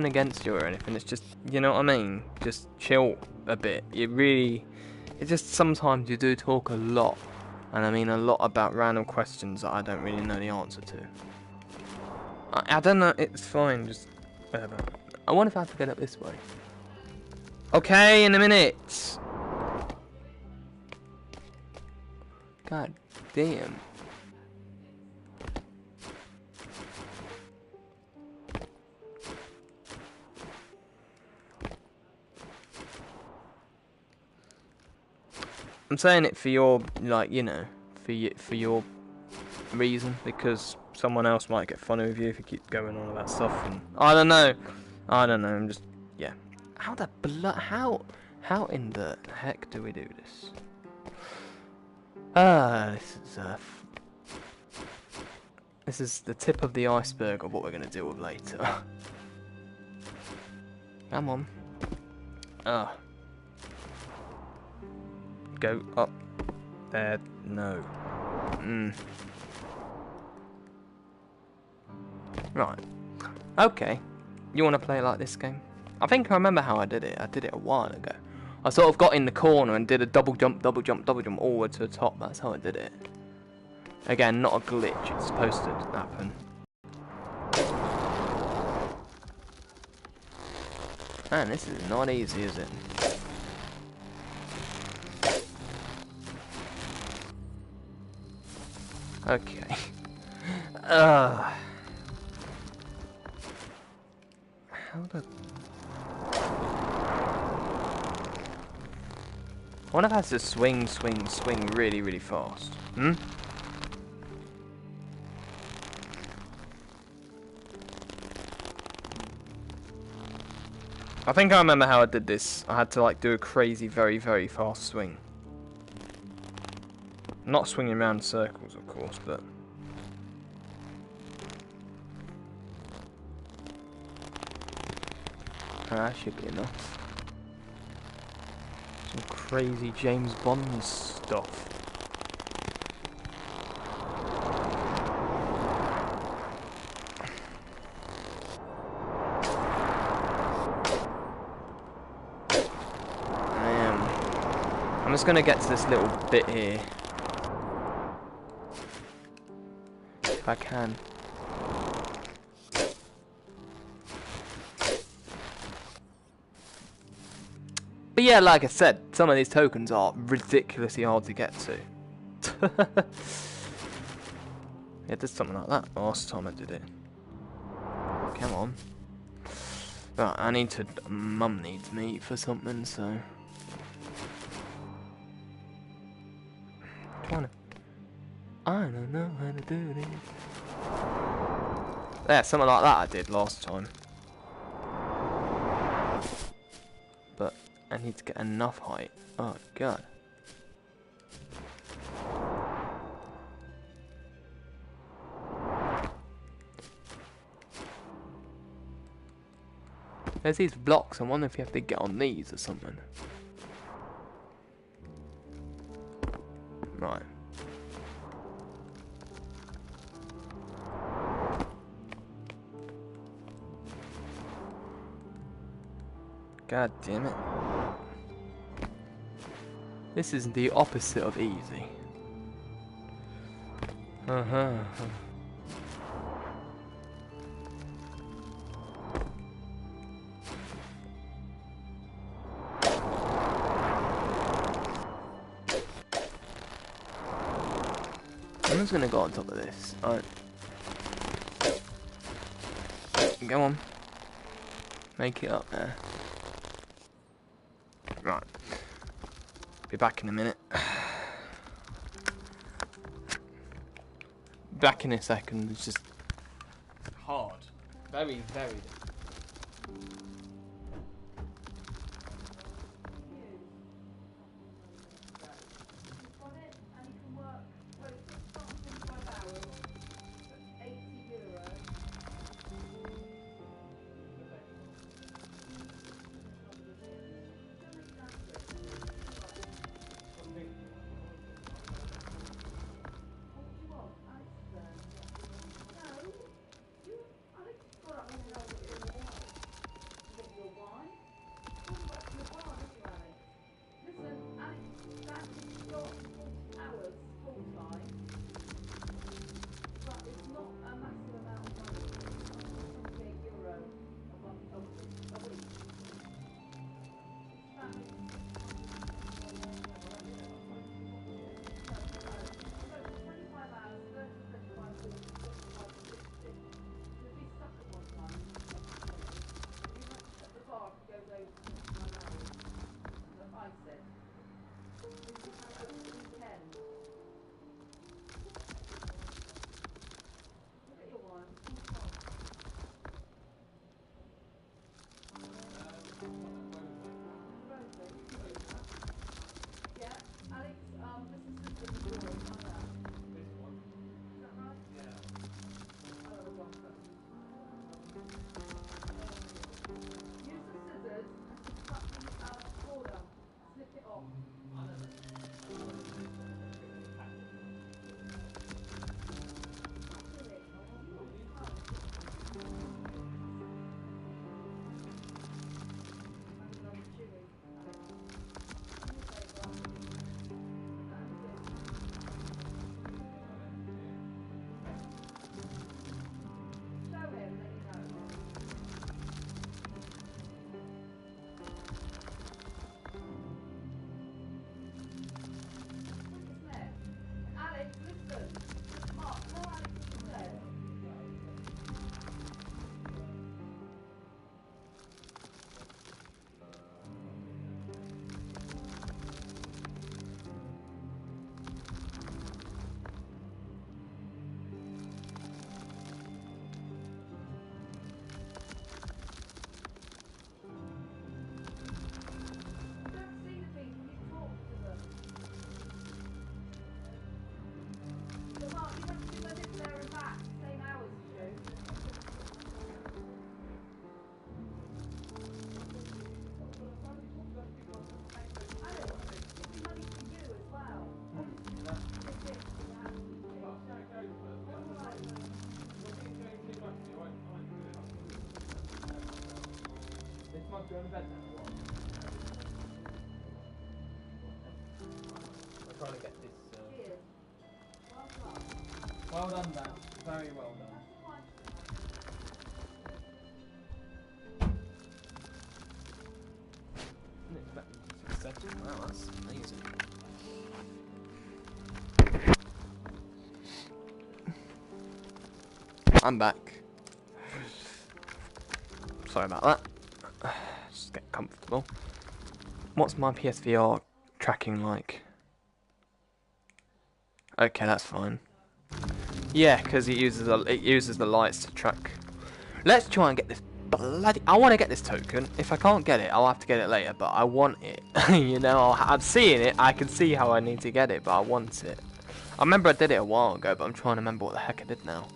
against you or anything. It's just, you know what I mean. Just chill a bit. It's just sometimes you do talk a lot, and I mean a lot about random questions that I don't really know the answer to. I don't know. It's fine. Just whatever. I wonder if I have to get up this way. Okay, in a minute. God damn. I'm saying it for your, like, you know, for your reason, because someone else might get funny with you if you keep going on about stuff, and I don't know, I'm just, yeah. How in the heck do we do this? This is the tip of the iceberg of what we're gonna deal with later. Come on. Go up there. No. Right. Okay. You want to play like this game? I think I remember how I did it. I did it a while ago. I sort of got in the corner and did a double jump, all the way to the top. That's how I did it. Again, not a glitch. It's supposed to happen. Man, this is not easy, is it? Okay. How the... I wonder if I have to swing really, really fast. I think I remember how I did this. I had to like do a crazy, very, very fast swing. Not swinging around circles, of course, but... that should be enough. Some crazy James Bond stuff. I'm just gonna get to this little bit here. If I can. But yeah, like I said, some of these tokens are ridiculously hard to get to. Yeah, I did something like that last time I did it. Come on. Right, I need to... Mum needs me for something, so... I don't know how to do this. Yeah, something like that I did last time. But I need to get enough height. Oh god. There's these blocks. I wonder if you have to get on these or something. Right. God damn it. This is the opposite of easy. I'm just gonna go on top of this. Alright. Go on. Make it up there. Right. Be back in a minute. Back in a second. It's just hard. Very, very difficult. go to bed now or what? I'm trying to get this. Well done, Dan. Very well done. Didn't expect them to successful. Wow, that's amazing. I'm back. Sorry about that. Just get comfortable. What's my PSVR tracking like? Okay, that's fine. Yeah, because it uses the lights to track. Let's try and get this bloody. I want to get this token. If I can't get it, I'll have to get it later. But I want it. You know, I'm seeing it. I can see how I need to get it, but I want it. I remember I did it a while ago, but I'm trying to remember what the heck I did now.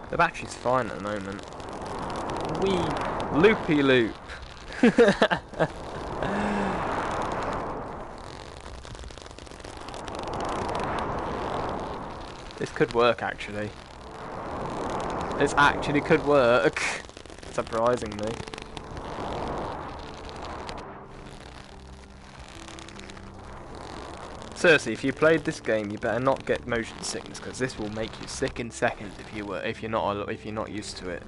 The battery's fine at the moment. Wee loopy loop. This could work actually. This actually could work. Surprisingly. Seriously, if you played this game, you better not get motion sickness because this will make you sick in seconds if you're not used to it.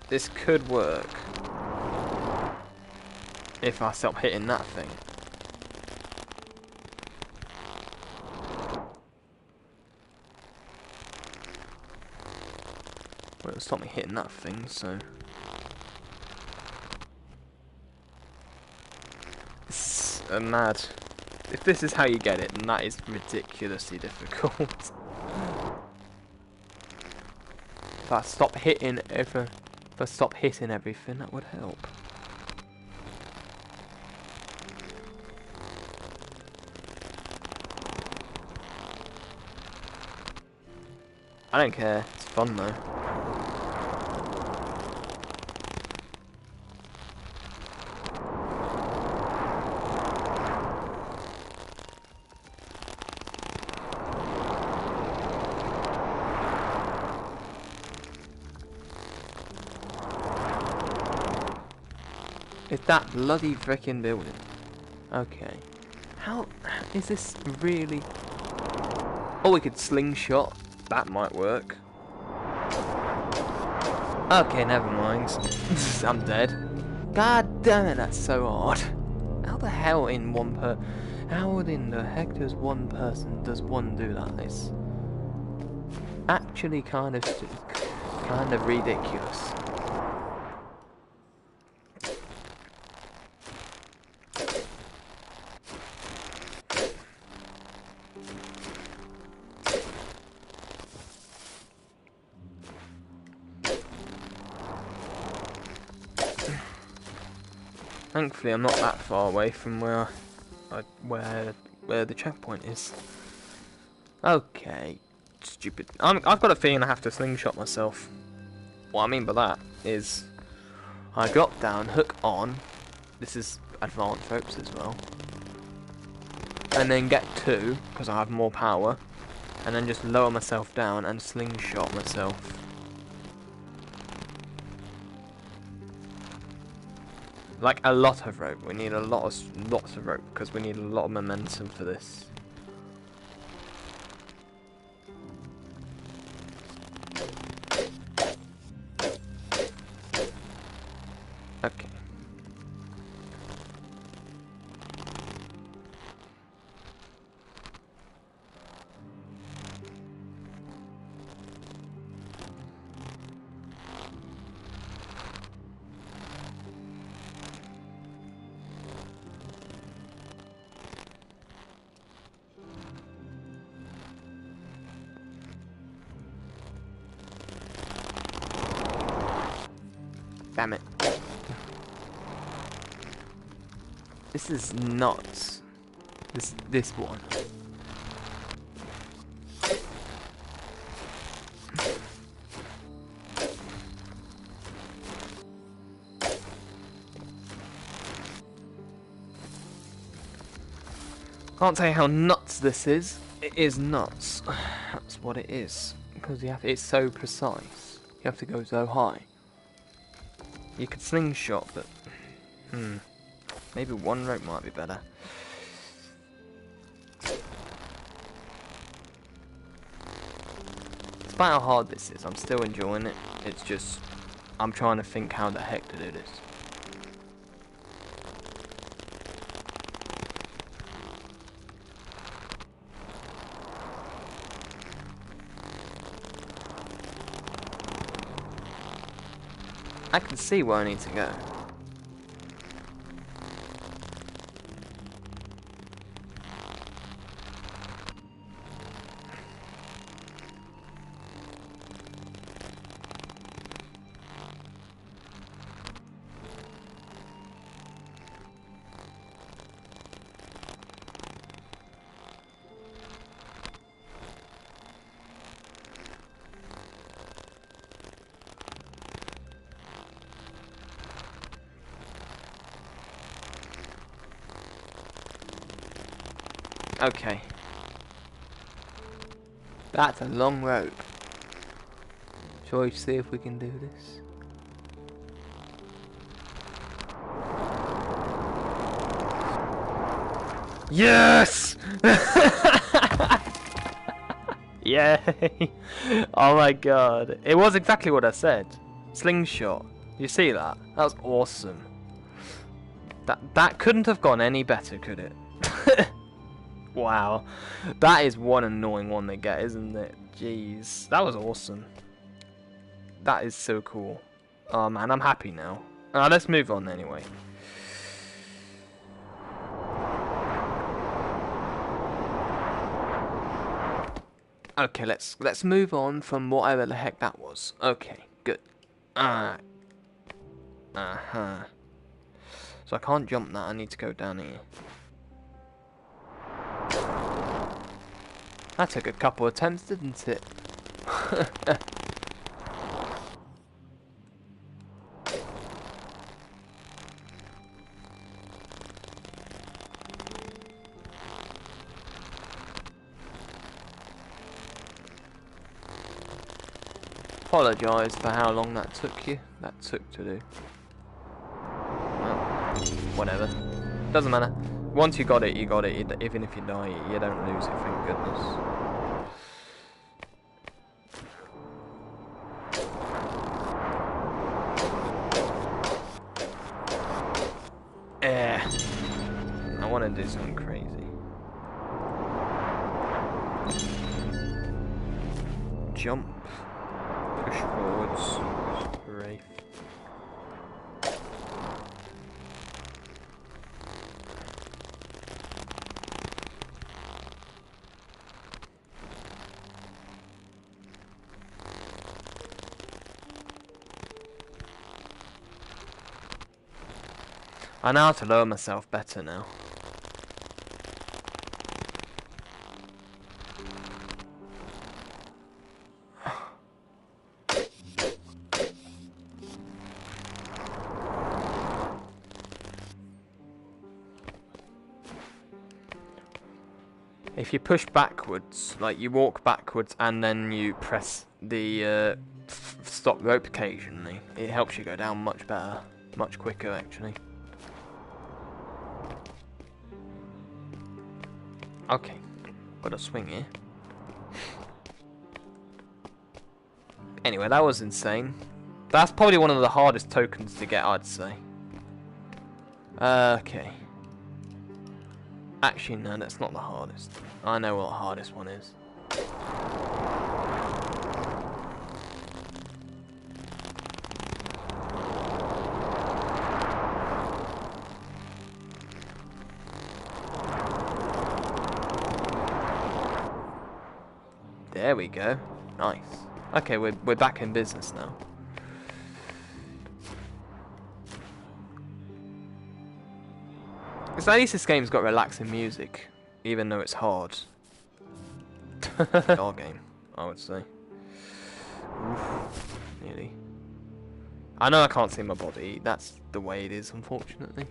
This could work if I stop hitting that thing. Well, it'll stop me hitting that thing, so. It's mad. If this is how you get it, then that is ridiculously difficult. If I stop hitting everything, that would help. I don't care. It's fun though. It's that bloody frickin' building. Okay. How is this really? Oh, we could slingshot. That might work. Okay, never mind. I'm dead. God damn it, that's so hard. How the hell in how in the heck does one do that? It's actually kind of ridiculous. Thankfully, I'm not that far away from where the checkpoint is. Okay, stupid. I've got a feeling I have to slingshot myself. What I mean by that is, I drop down, hook on. This is advanced ropes as well, and then get two because I have more power, and then just lower myself down and slingshot myself. Like a lot of rope. We need lots of rope because we need a lot of momentum for this. Okay. Damn it. This is nuts. This one. Can't tell you how nuts this is. It is nuts. That's what it is. Because it's so precise. You have to go so high. You could slingshot, but maybe one rope might be better. Despite how hard this is, I'm still enjoying it. It's just I'm trying to think how the heck to do this. I can see where I need to go. Okay. That's a long rope. Shall we see if we can do this? Yes! Yay! Oh my god. It was exactly what I said. Slingshot. You see that? That was awesome. That couldn't have gone any better, could it? Wow, that is one annoying one they get, isn't it? Jeez, that was awesome. That is so cool. Oh man, I'm happy now. Let's move on anyway. Okay, let's move on from whatever the heck that was. Okay, good. So I can't jump that. I need to go down here. That took a couple attempts, didn't it? Apologise for how long that took to do. Well, whatever. Doesn't matter. Once you got it, you got it. Even if you die, you don't lose it, thank goodness. I want to do something crazy. Jump. Push forwards. Strafe. I know how to lower myself better now. If you push backwards, like you walk backwards and then you press the stop rope occasionally, it helps you go down much better, much quicker actually. Okay, got a swing here. Anyway, that was insane. That's probably one of the hardest tokens to get, I'd say. Okay. Actually, no, that's not the hardest. I know what the hardest one is. There we go. Nice. Okay, we're back in business now. Because at least this game's got relaxing music. even though it's hard. Our game, I would say. Oof, nearly. I know I can't see my body. That's the way it is, unfortunately.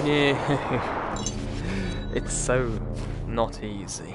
Yeah, it's so not easy.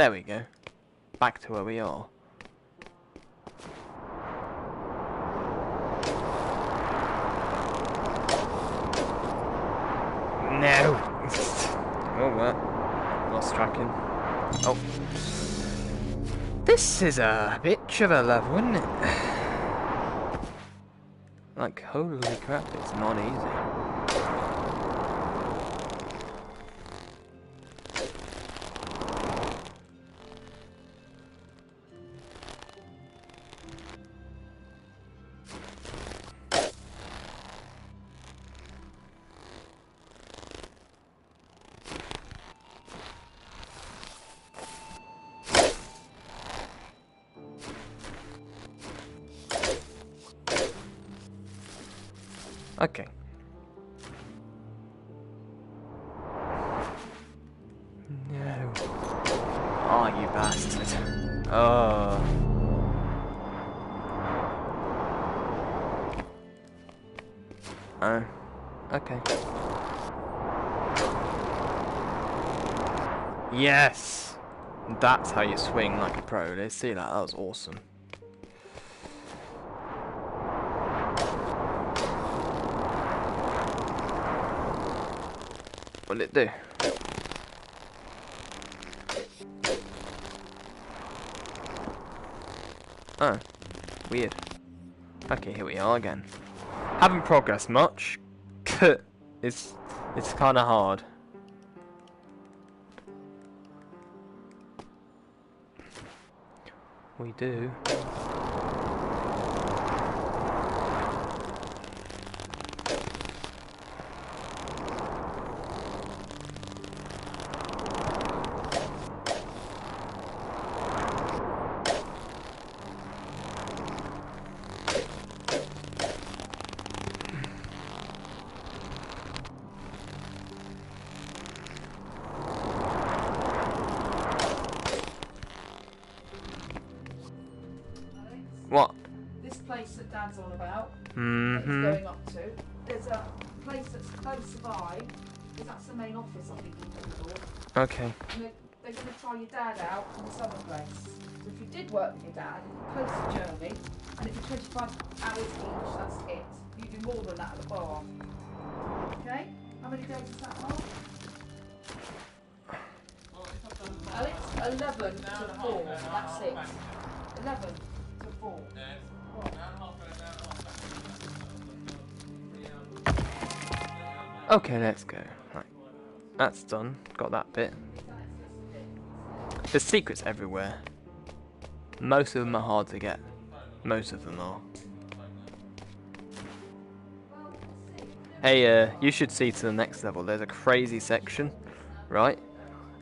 There we go. Back to where we are. No! Oh, what? Lost tracking. Oh. This is a bitch of a level, isn't it? Like, holy crap, it's not easy. Okay. No. Oh, you bastard. Oh. Oh. Okay. Yes! That's how you swing like a pro. Let's see that. That was awesome. What did it do? Oh, weird. Okay, here we are again. Haven't progressed much. it's kind of hard. We do. What? This place that Dad's on about, Mm-hmm. that he's going up to, there's a place that's close by, because that's the main office, I think, in Liverpool. Okay. And they they're going to try your dad out in the summer place. So if you did work with your dad, close the journey, and it'd be 25 hours each, that's it. You do more than that at the bar. Okay? How many days is that, Mark? Alex, 11 to 4, that's it. 11 to 4. Right. Okay, let's go. Right. That's done. Got that bit. There's secrets everywhere. Most of them are hard to get. Most of them are. Hey, you should see to the next level. There's a crazy section, right?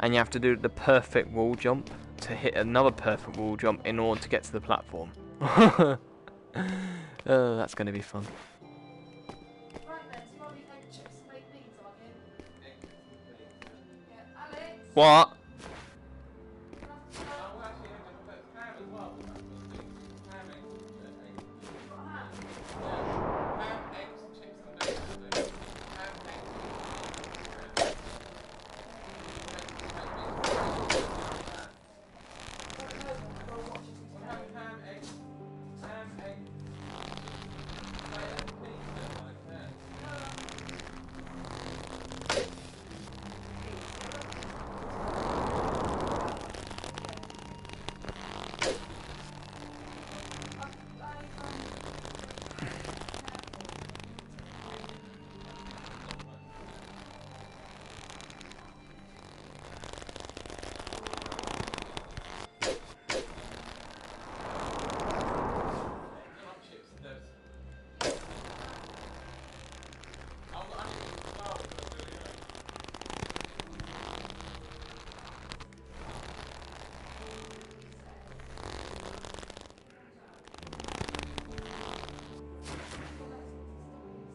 And you have to do the perfect wall jump to hit another perfect wall jump in order to get to the platform. That's going to be fun. What?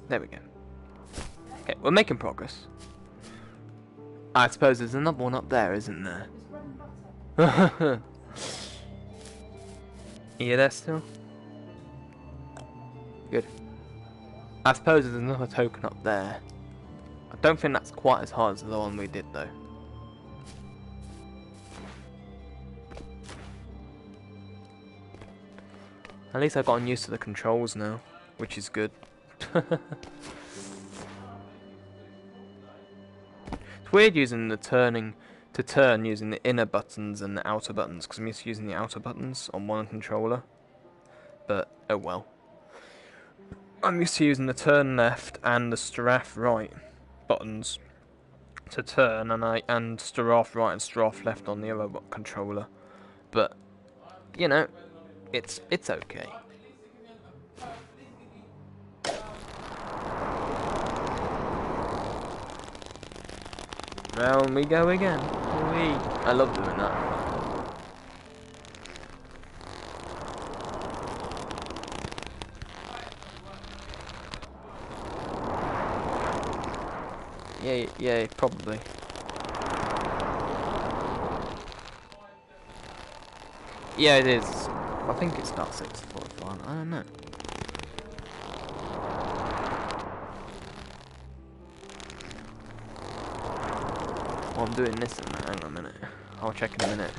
There we go. Okay, we're making progress. I suppose there's another one up there, isn't there? You there still? Good. I suppose there's another token up there. I don't think that's quite as hard as the one we did though. At least I've gotten used to the controls now, which is good. It's weird using the turning to turn using the inner buttons and the outer buttons, because I'm used to using the outer buttons on one controller. But oh well. I'm used to using the turn left and the strafe right buttons to turn, and strafe right and strafe left on the other controller. But you know, it's okay. Round we go again. Whee. I love doing that. Yeah, probably. Yeah, it is. I think it starts 6:45. I don't know. Well, I'm doing this in a minute. Hang on a minute. I'll check in a minute.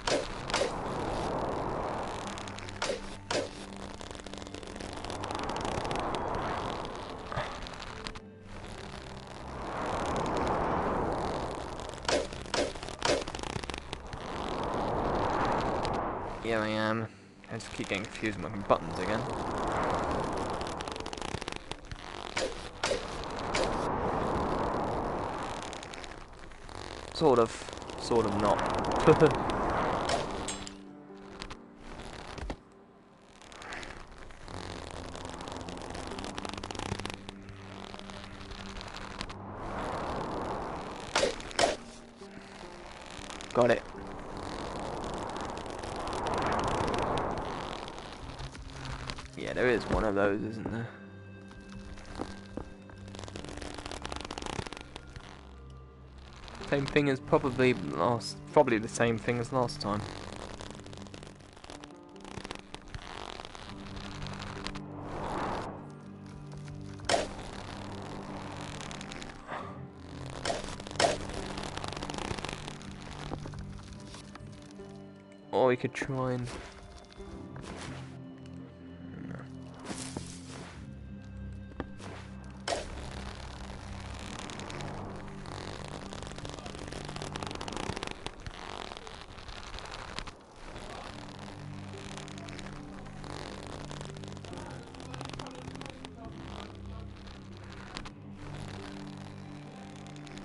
Here I am. I just keep getting confused with my buttons again. Sort of not. Got it. Yeah, there is one of those, isn't there? Same thing as probably the same thing as last time. Or we could try and...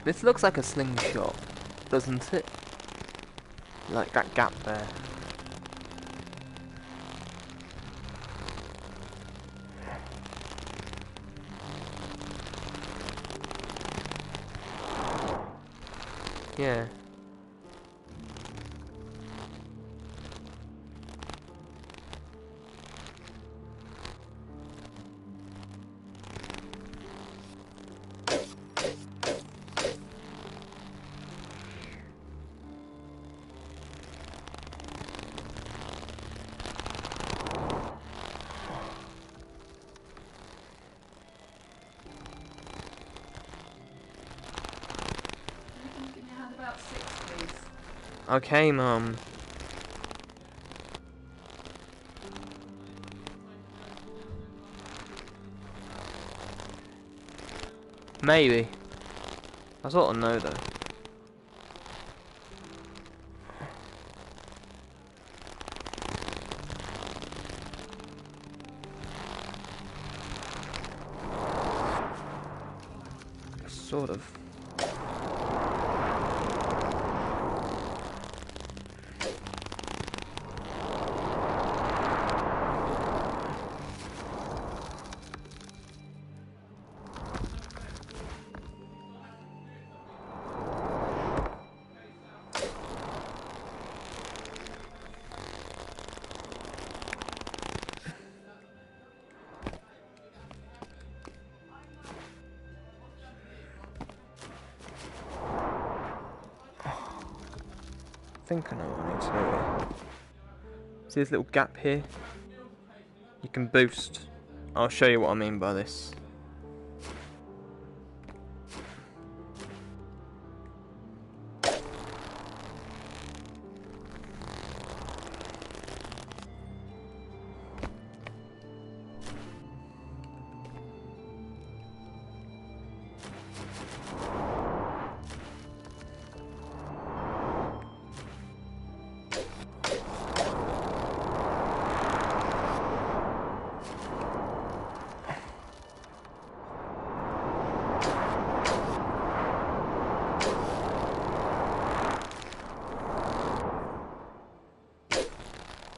This looks like a slingshot, doesn't it? Like that gap there. Yeah. Give me a hand about 6, please. Okay, Mum. Maybe. I sort of know though. Sort of. I think I know what I need to do here. See this little gap here? You can boost. I'll show you what I mean by this.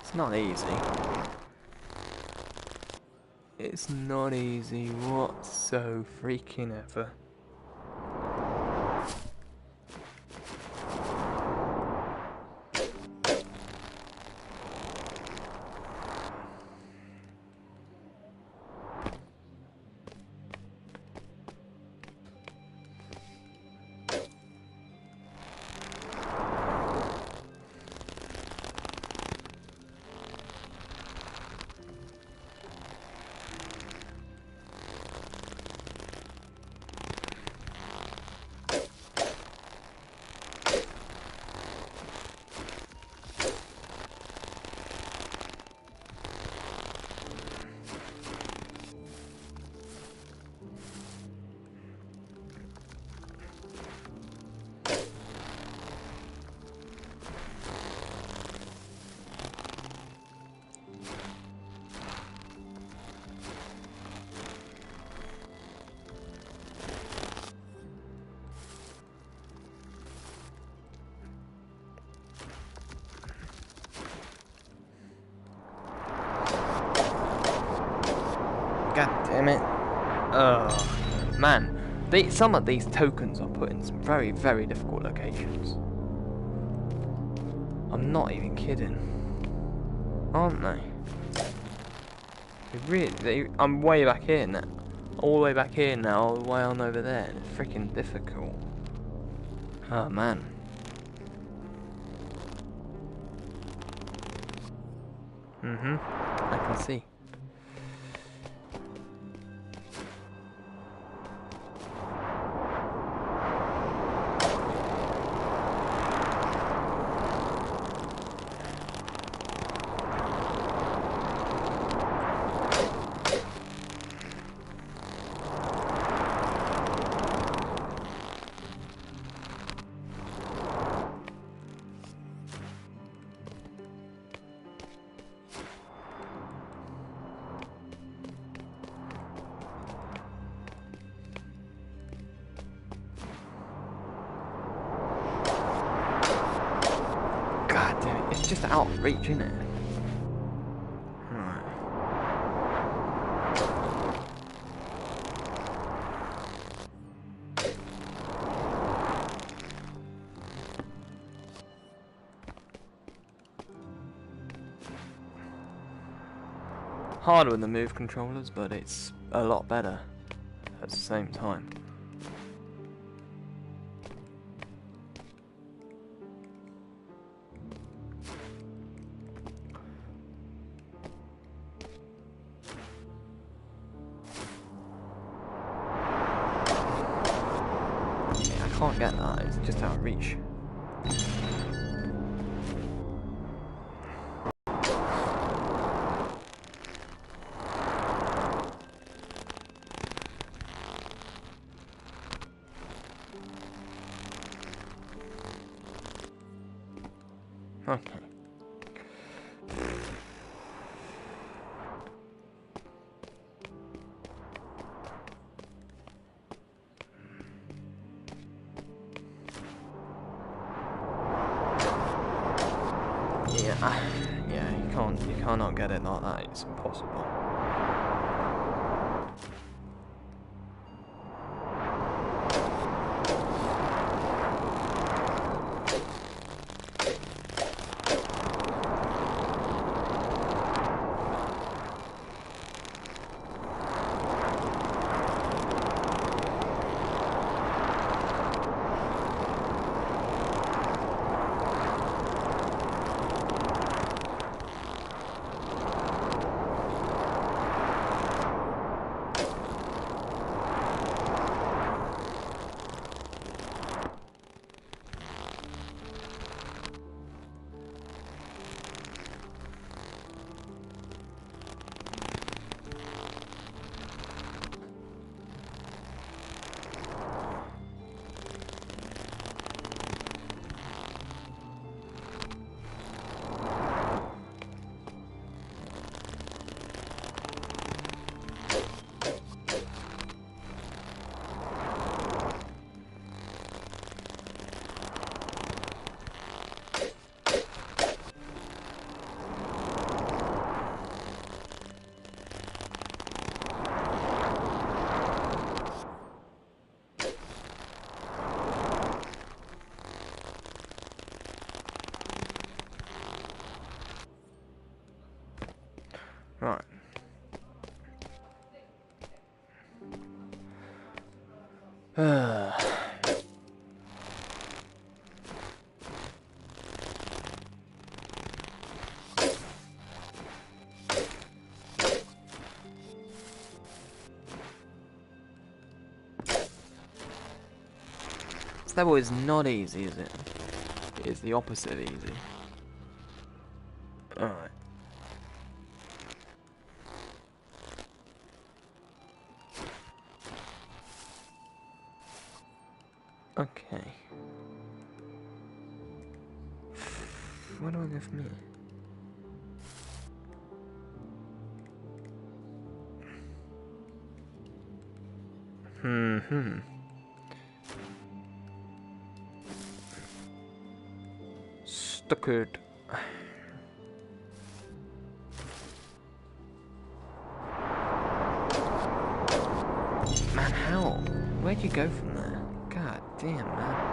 It's not easy. It's not easy whatso freaking ever. God damn it. Oh, man. Some of these tokens are put in some very, very difficult locations. I'm not even kidding. Aren't they? I'm way back here now. All the way back here now, all the way on over there. It's freaking difficult. Oh, man. I can see. just out of reach, isn't it? Right. Harder with the move controllers, but it's a lot better at the same time. Yeah, I can't get that, it's just out of reach. Okay. Yeah, you cannot get it like that, it's impossible. Right. This level is not easy, is it? It is the opposite of easy. Alright. Okay. Where do I go from here? Stuckered. Man, how? Where'd you go from there? God damn, man.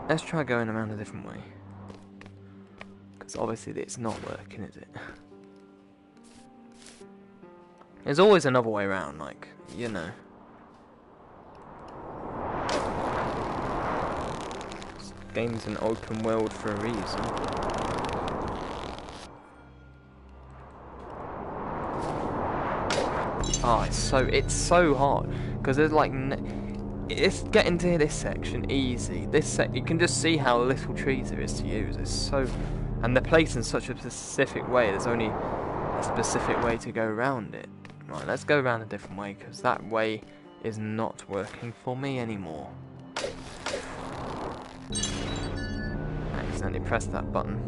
Let's try going around a different way. Because obviously it's not working, is it? There's always another way around, like, you know. This game's an open world for a reason. Oh, it's so hard. Because there's like... It's getting to this section easy. You can just see how little trees there is to use. It's so, and they're placed in such a specific way. There's only a specific way to go around it. Right, let's go around a different way because that way is not working for me anymore. Exit. accidentally pressed that button.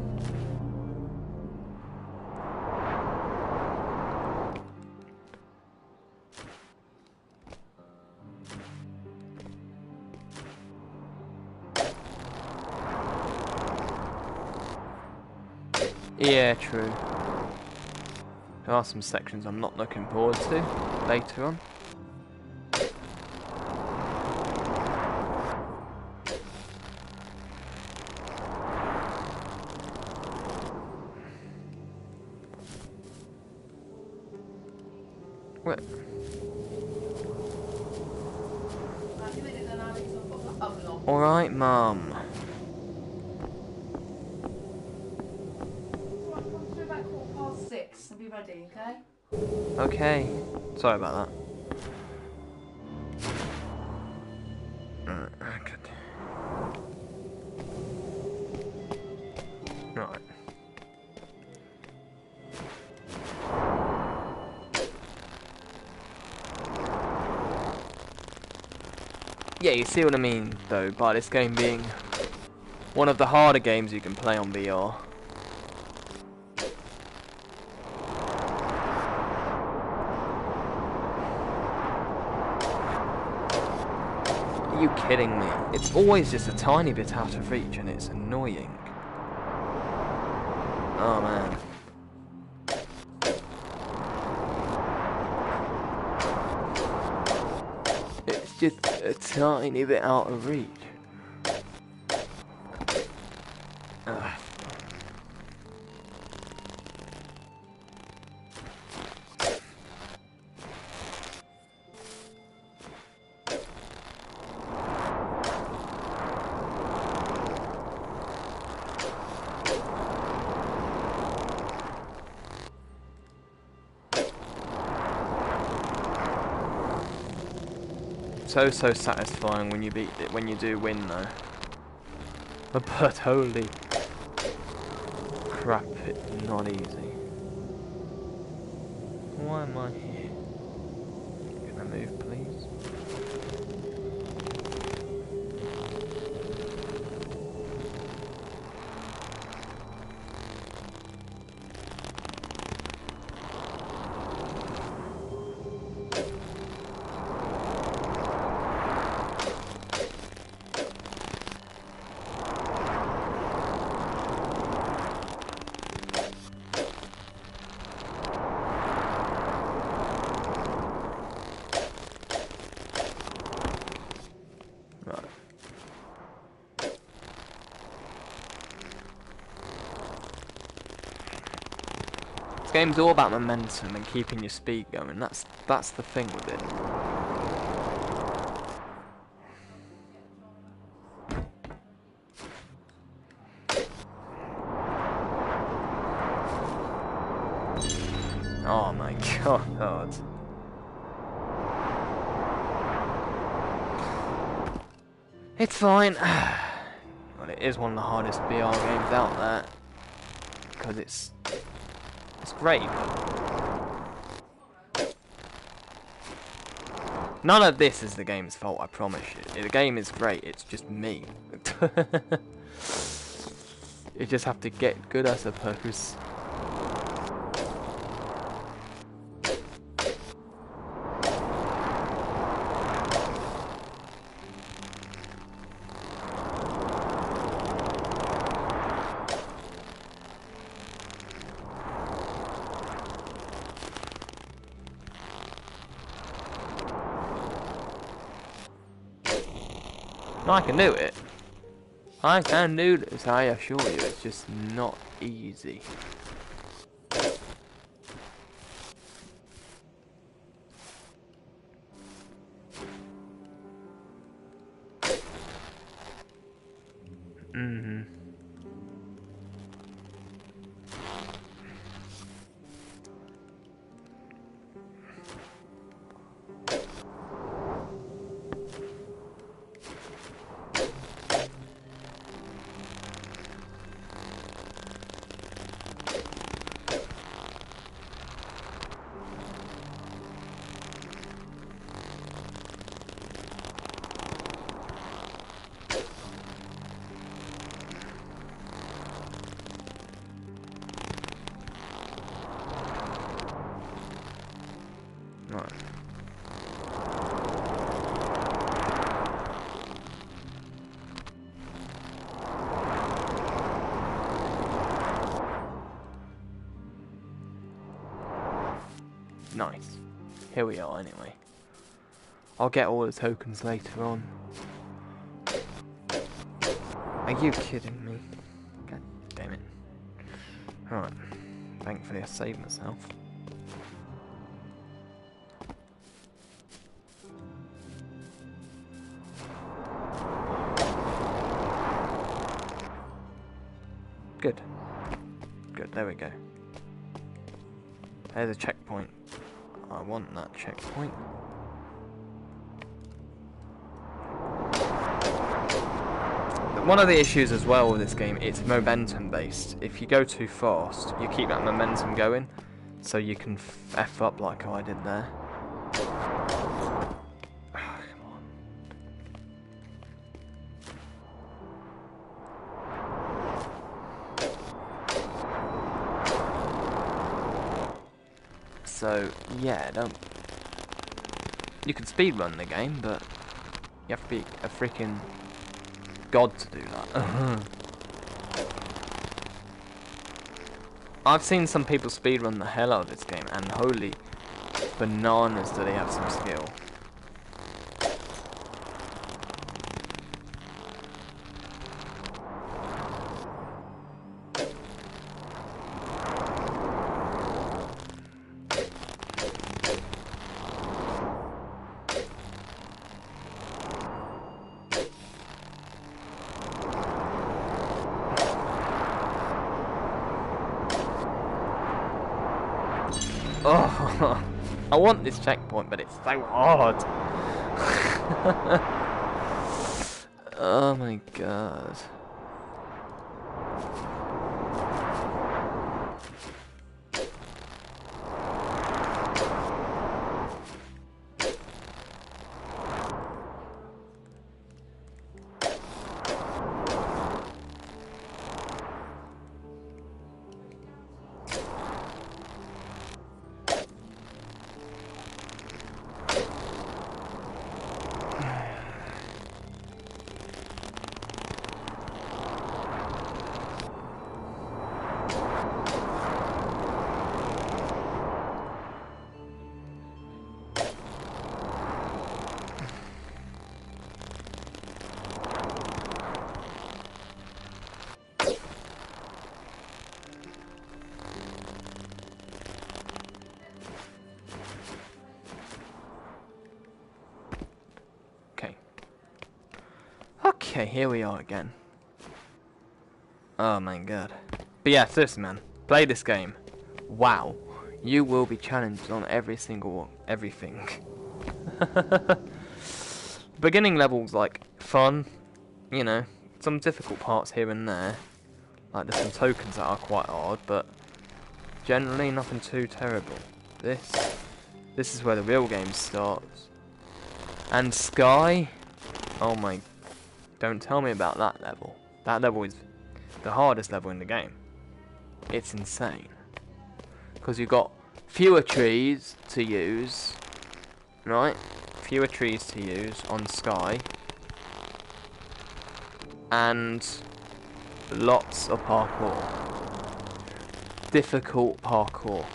Yeah, true. There are some sections I'm not looking forward to later on. What? Alright, Mum. About 6:15. I'll be ready, okay? Okay. Sorry about that. Good. Right. Yeah, you see what I mean, though, by this game being one of the harder games you can play on VR. Are you kidding me? It's always just a tiny bit out of reach and it's annoying. Oh man. It's just a tiny bit out of reach. Ugh. So satisfying when you beat it, when you do win though. But holy crap, it's not easy. Why am I here? Can I move, please? This game's all about momentum and keeping your speed going. That's the thing with it. Oh my god. It's fine. Well, it is one of the hardest VR games out there because it's great, but none of this is the game's fault, I promise you. The game is great, it's just me. You just have to get good, I suppose. I can do it. I can do this, I assure you. It's just not easy. Right. Nice. Here we are anyway. I'll get all the tokens later on. Are you kidding me? God damn it. Alright. Thankfully I saved myself. Good. Good, there we go. There's a checkpoint. I want that checkpoint. One of the issues as well with this game, it's momentum based. If you go too fast, you keep that momentum going, so you can F up like I did there. Come on. So, yeah, you can speedrun the game, but you have to be a freaking god to do that. I've seen some people speedrun the hell out of this game, and holy bananas do they have some skill. Oh, I want this checkpoint, but it's so hard. Oh my god. Okay, here we are again. Oh my god. But yeah, seriously man, play this game. Wow. You will be challenged on everything. Beginning levels like fun, you know, some difficult parts here and there. Like there's some tokens that are quite hard, but generally nothing too terrible. This is where the real game starts. And Sky, oh my, don't tell me about that level. That level is the hardest level in the game. It's insane. Because you've got fewer trees to use, right? Fewer trees to use on Sky. And lots of parkour. Difficult parkour.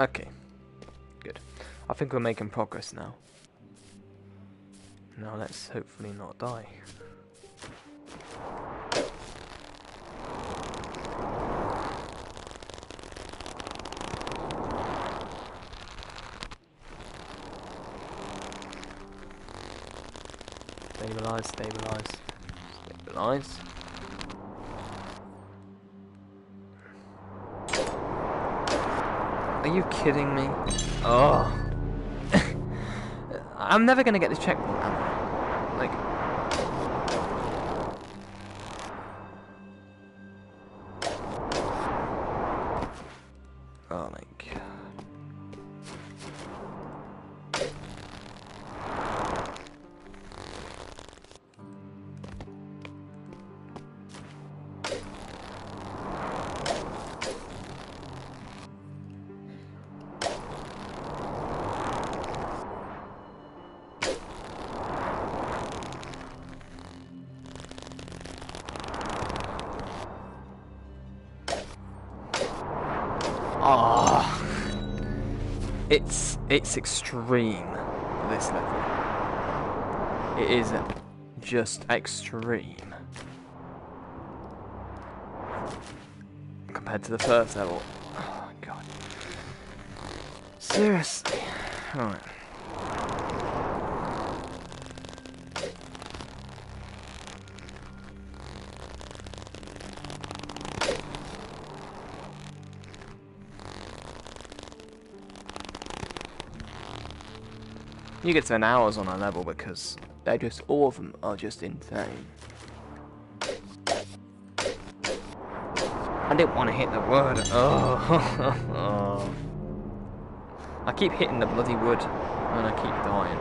Okay, good. I think we're making progress now. Now let's hopefully not die. Stabilize, stabilize, stabilize. Are you kidding me? Oh. I'm never gonna get this checkpoint, am I? Like... Oh my god. Oh, it's extreme, this level. It is just extreme compared to the first level. Oh god. Seriously. Right. You get to spend hours on a level because they're just, all of them are just insane. I didn't want to hit the wood. Oh. I keep hitting the bloody wood and I keep dying.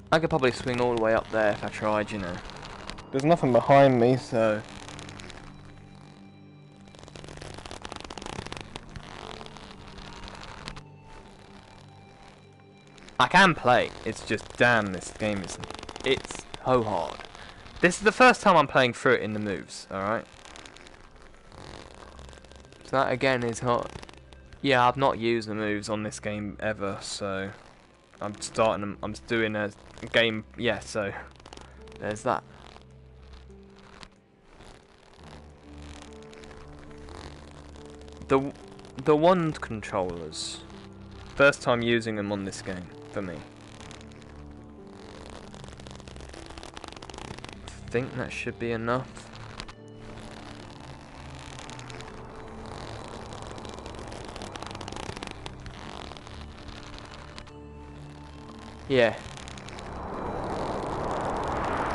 I could probably swing all the way up there if I tried, you know. There's nothing behind me, so... I can play, it's just, damn, this game is... It's so hard. This is the first time I'm playing through it in the moves, alright? So that again is hard. Yeah, I've not used the moves on this game ever, so... I'm doing a game, yeah, so... There's that. The wand controllers. First time using them on this game, for me. I think that should be enough. Yeah.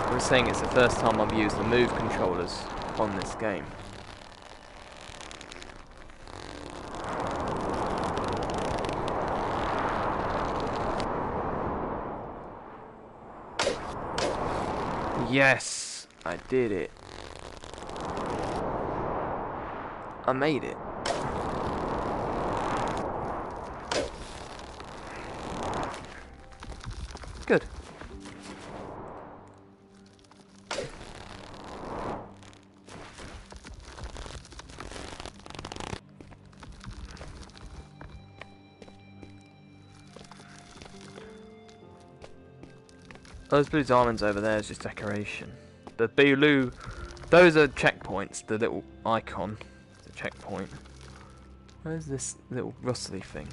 I was saying it's the first time I've used the move controllers on this game. Yes, I did it. I made it. Good. Those blue diamonds over there is just decoration. The blue, those are checkpoints. The little icon, the checkpoint. Where's this little rustly thing?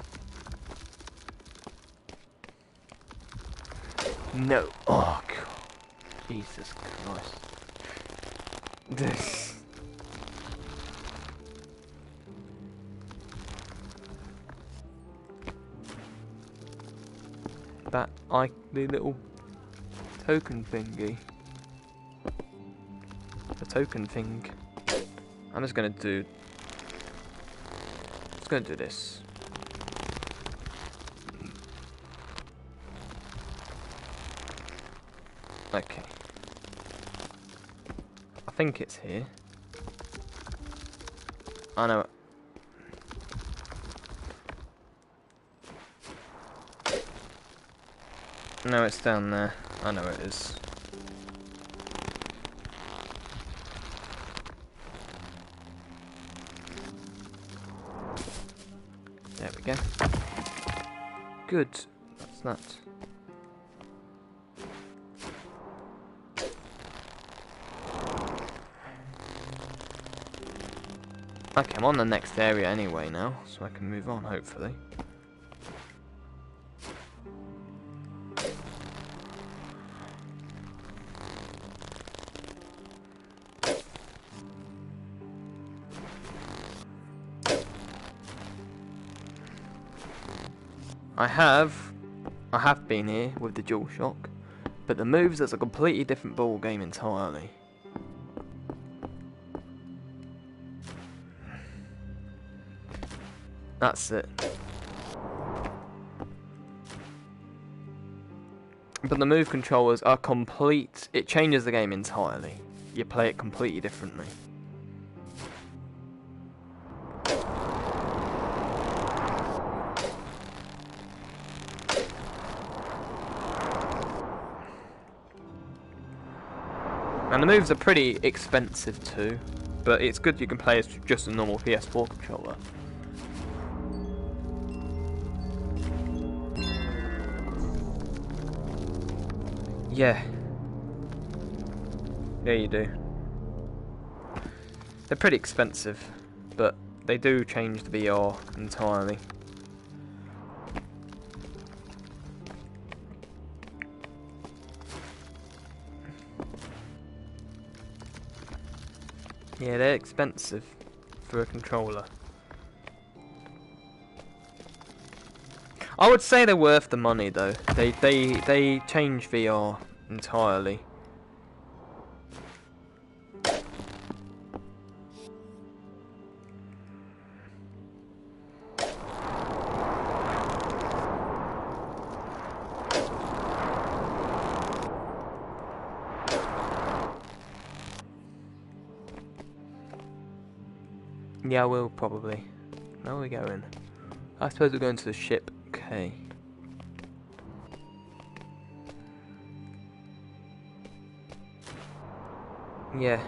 No. Oh god. Jesus Christ. This. The little token thingy. The token thing. I'm just gonna do this. Okay. I think it's here. I know it. No, it's down there. I know it is. There we go. Good. That's that. Okay, I'm on the next area anyway now, so I can move on, hopefully. I have been here with the DualShock, but the moves is a completely different ball game entirely. That's it. But the move controllers are complete. It changes the game entirely. You play it completely differently. And the moves are pretty expensive too, but it's good you can play as just a normal PS4 controller. Yeah. Yeah, you do. They're pretty expensive, but they do change the VR entirely. Yeah, they're expensive for a controller. I would say they're worth the money though. They change VR entirely. Yeah, I will probably. Where are we going? I suppose we're going to the ship. Okay. Yeah.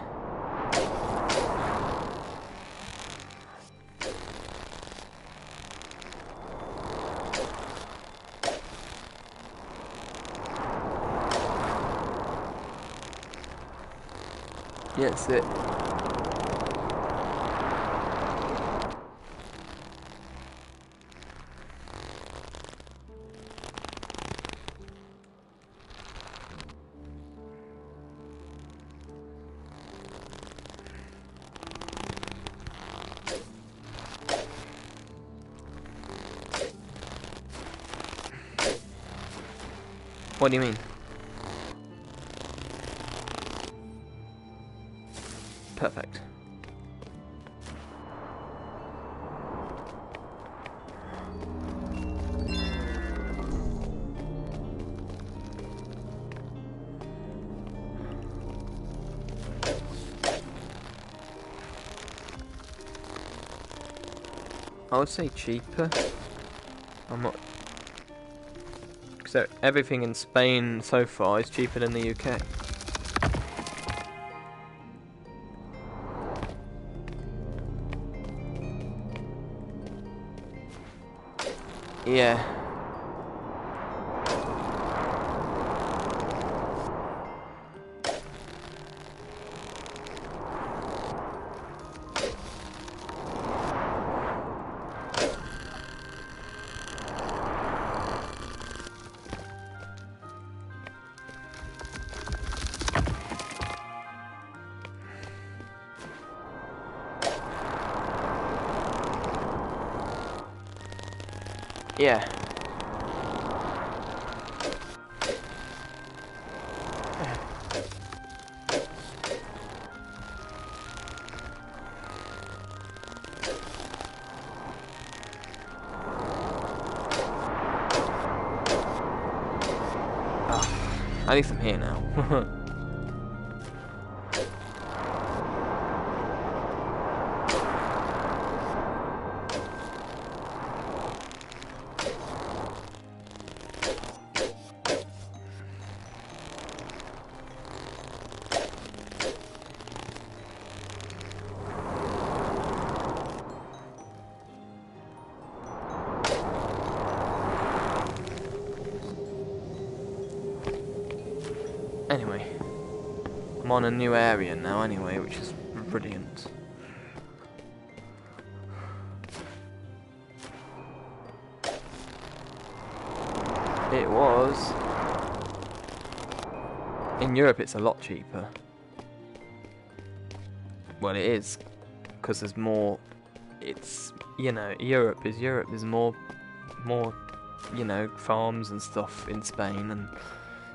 Yeah, that's it. What do you mean? Perfect. I would say cheaper. I'm not. So everything in Spain so far is cheaper than the UK. Yeah. Yeah. At least I'm here now. Anyway, I'm on a new area now anyway, which is brilliant. It was. In Europe it's a lot cheaper. Well, it is, because there's more. It's, you know, Europe is more you know, farms and stuff in Spain, and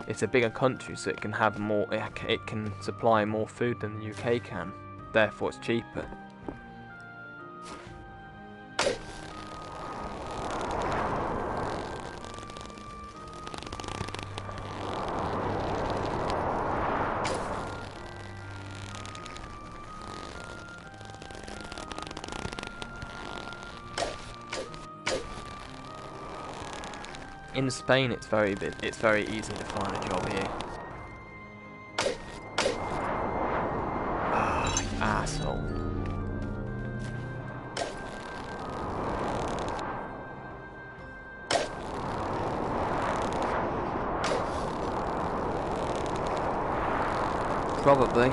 it's a bigger country, so it can have more. It can supply more food than the UK can. Therefore, it's cheaper. In Spain, it's very easy to find a job here. Ah, you asshole. Probably.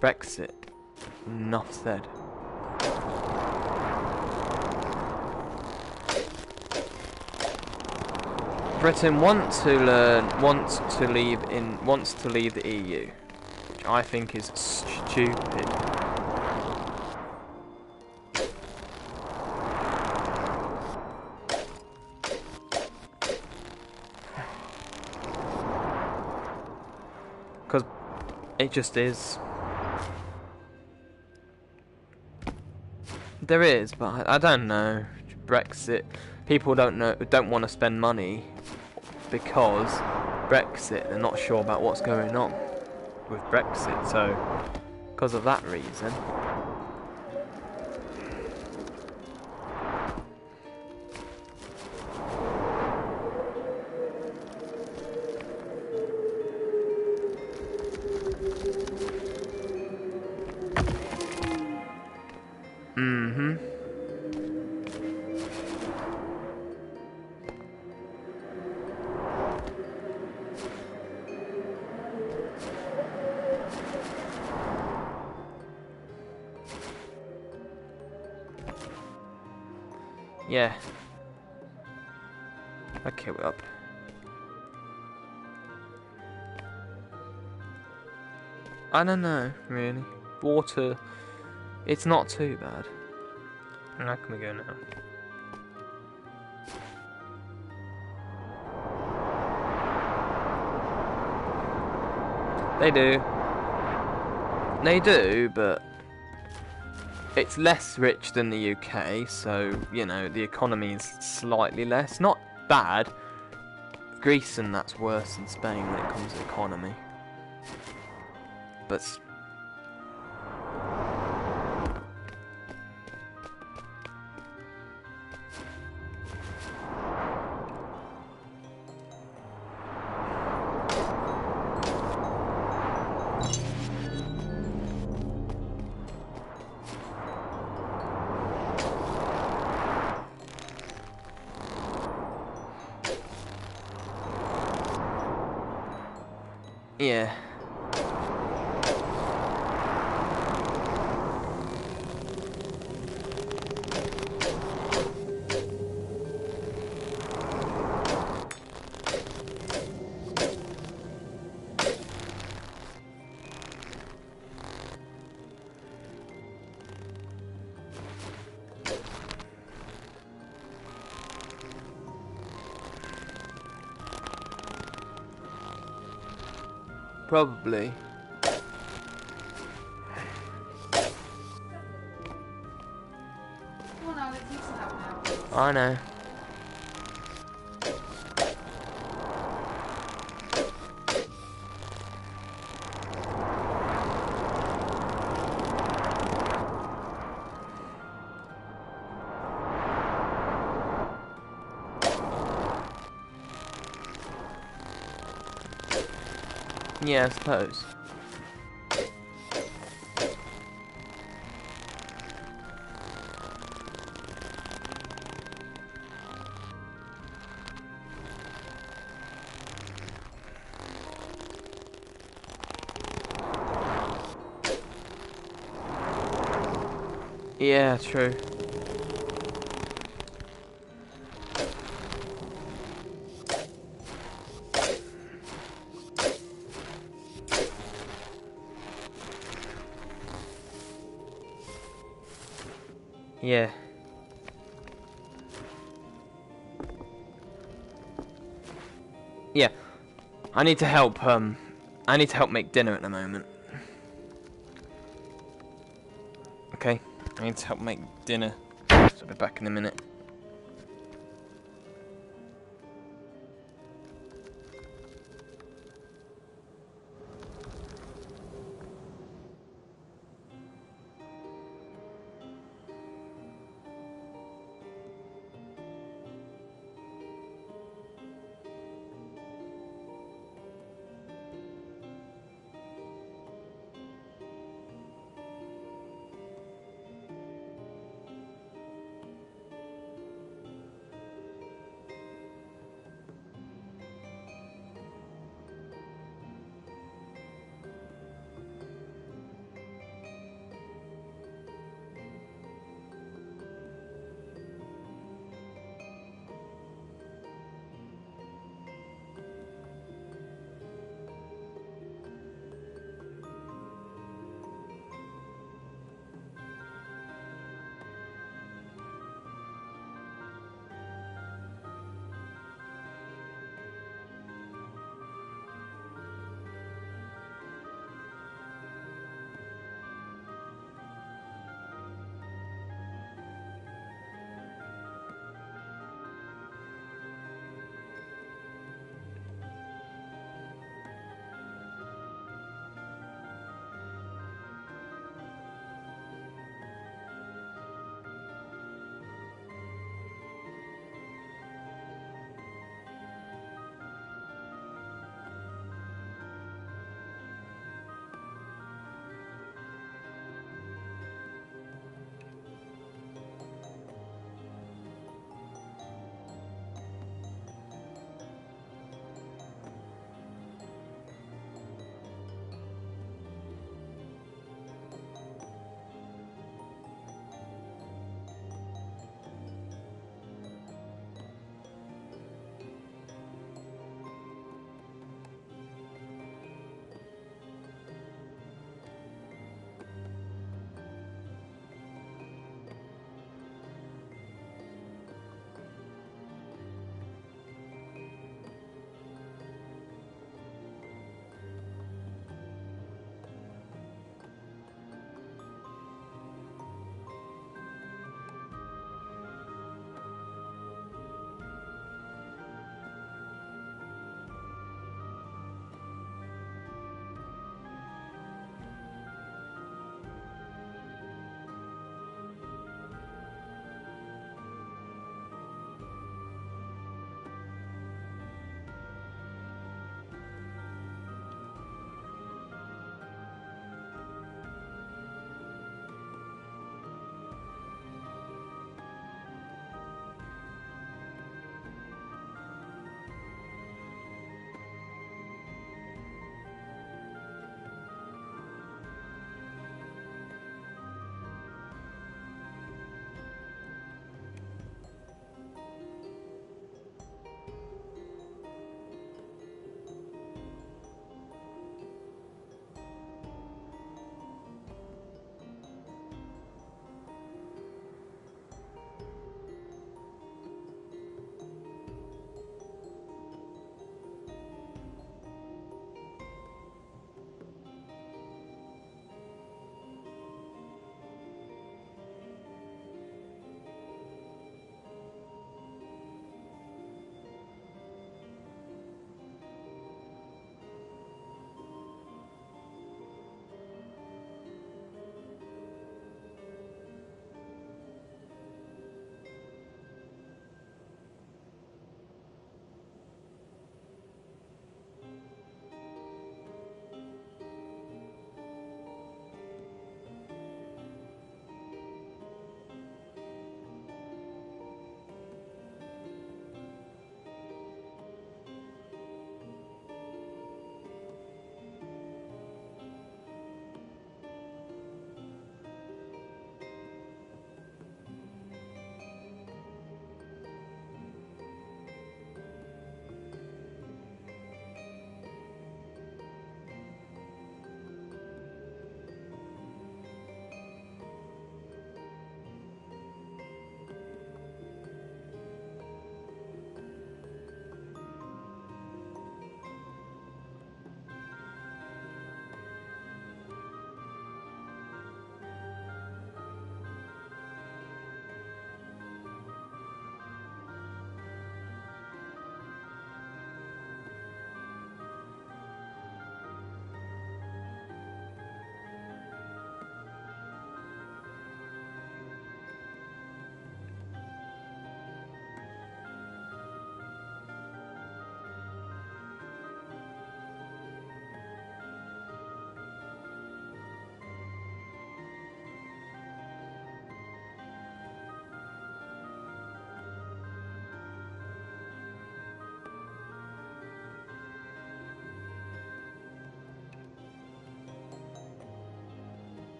Brexit. Enough said. Britain wants to leave the EU, which I think is stupid. Because it just is. There is, but I don't know. Brexit. People don't want to spend money because Brexit. They're not sure about what's going on with Brexit. So, because of that reason. Mm-hmm. Yeah. Okay, we're up. I don't know, really. Water, it's not too bad. How can we go now? They do. They do, but it's less rich than the UK, so, you know, the economy is slightly less. Not bad. Greece and that's worse than Spain when it comes to economy. But yeah. Probably. Come on, Alex, you can help now. I know. Yeah, I suppose. Yeah, true. Yeah. Yeah. I need to help, I need to help make dinner at the moment. Okay? I need to help make dinner. So I'll be back in a minute.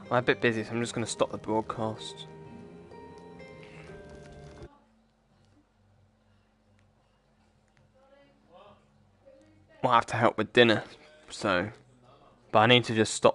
I'm a bit busy, so I'm just going to stop the broadcast. I'll have to help with dinner, so... But I need to just stop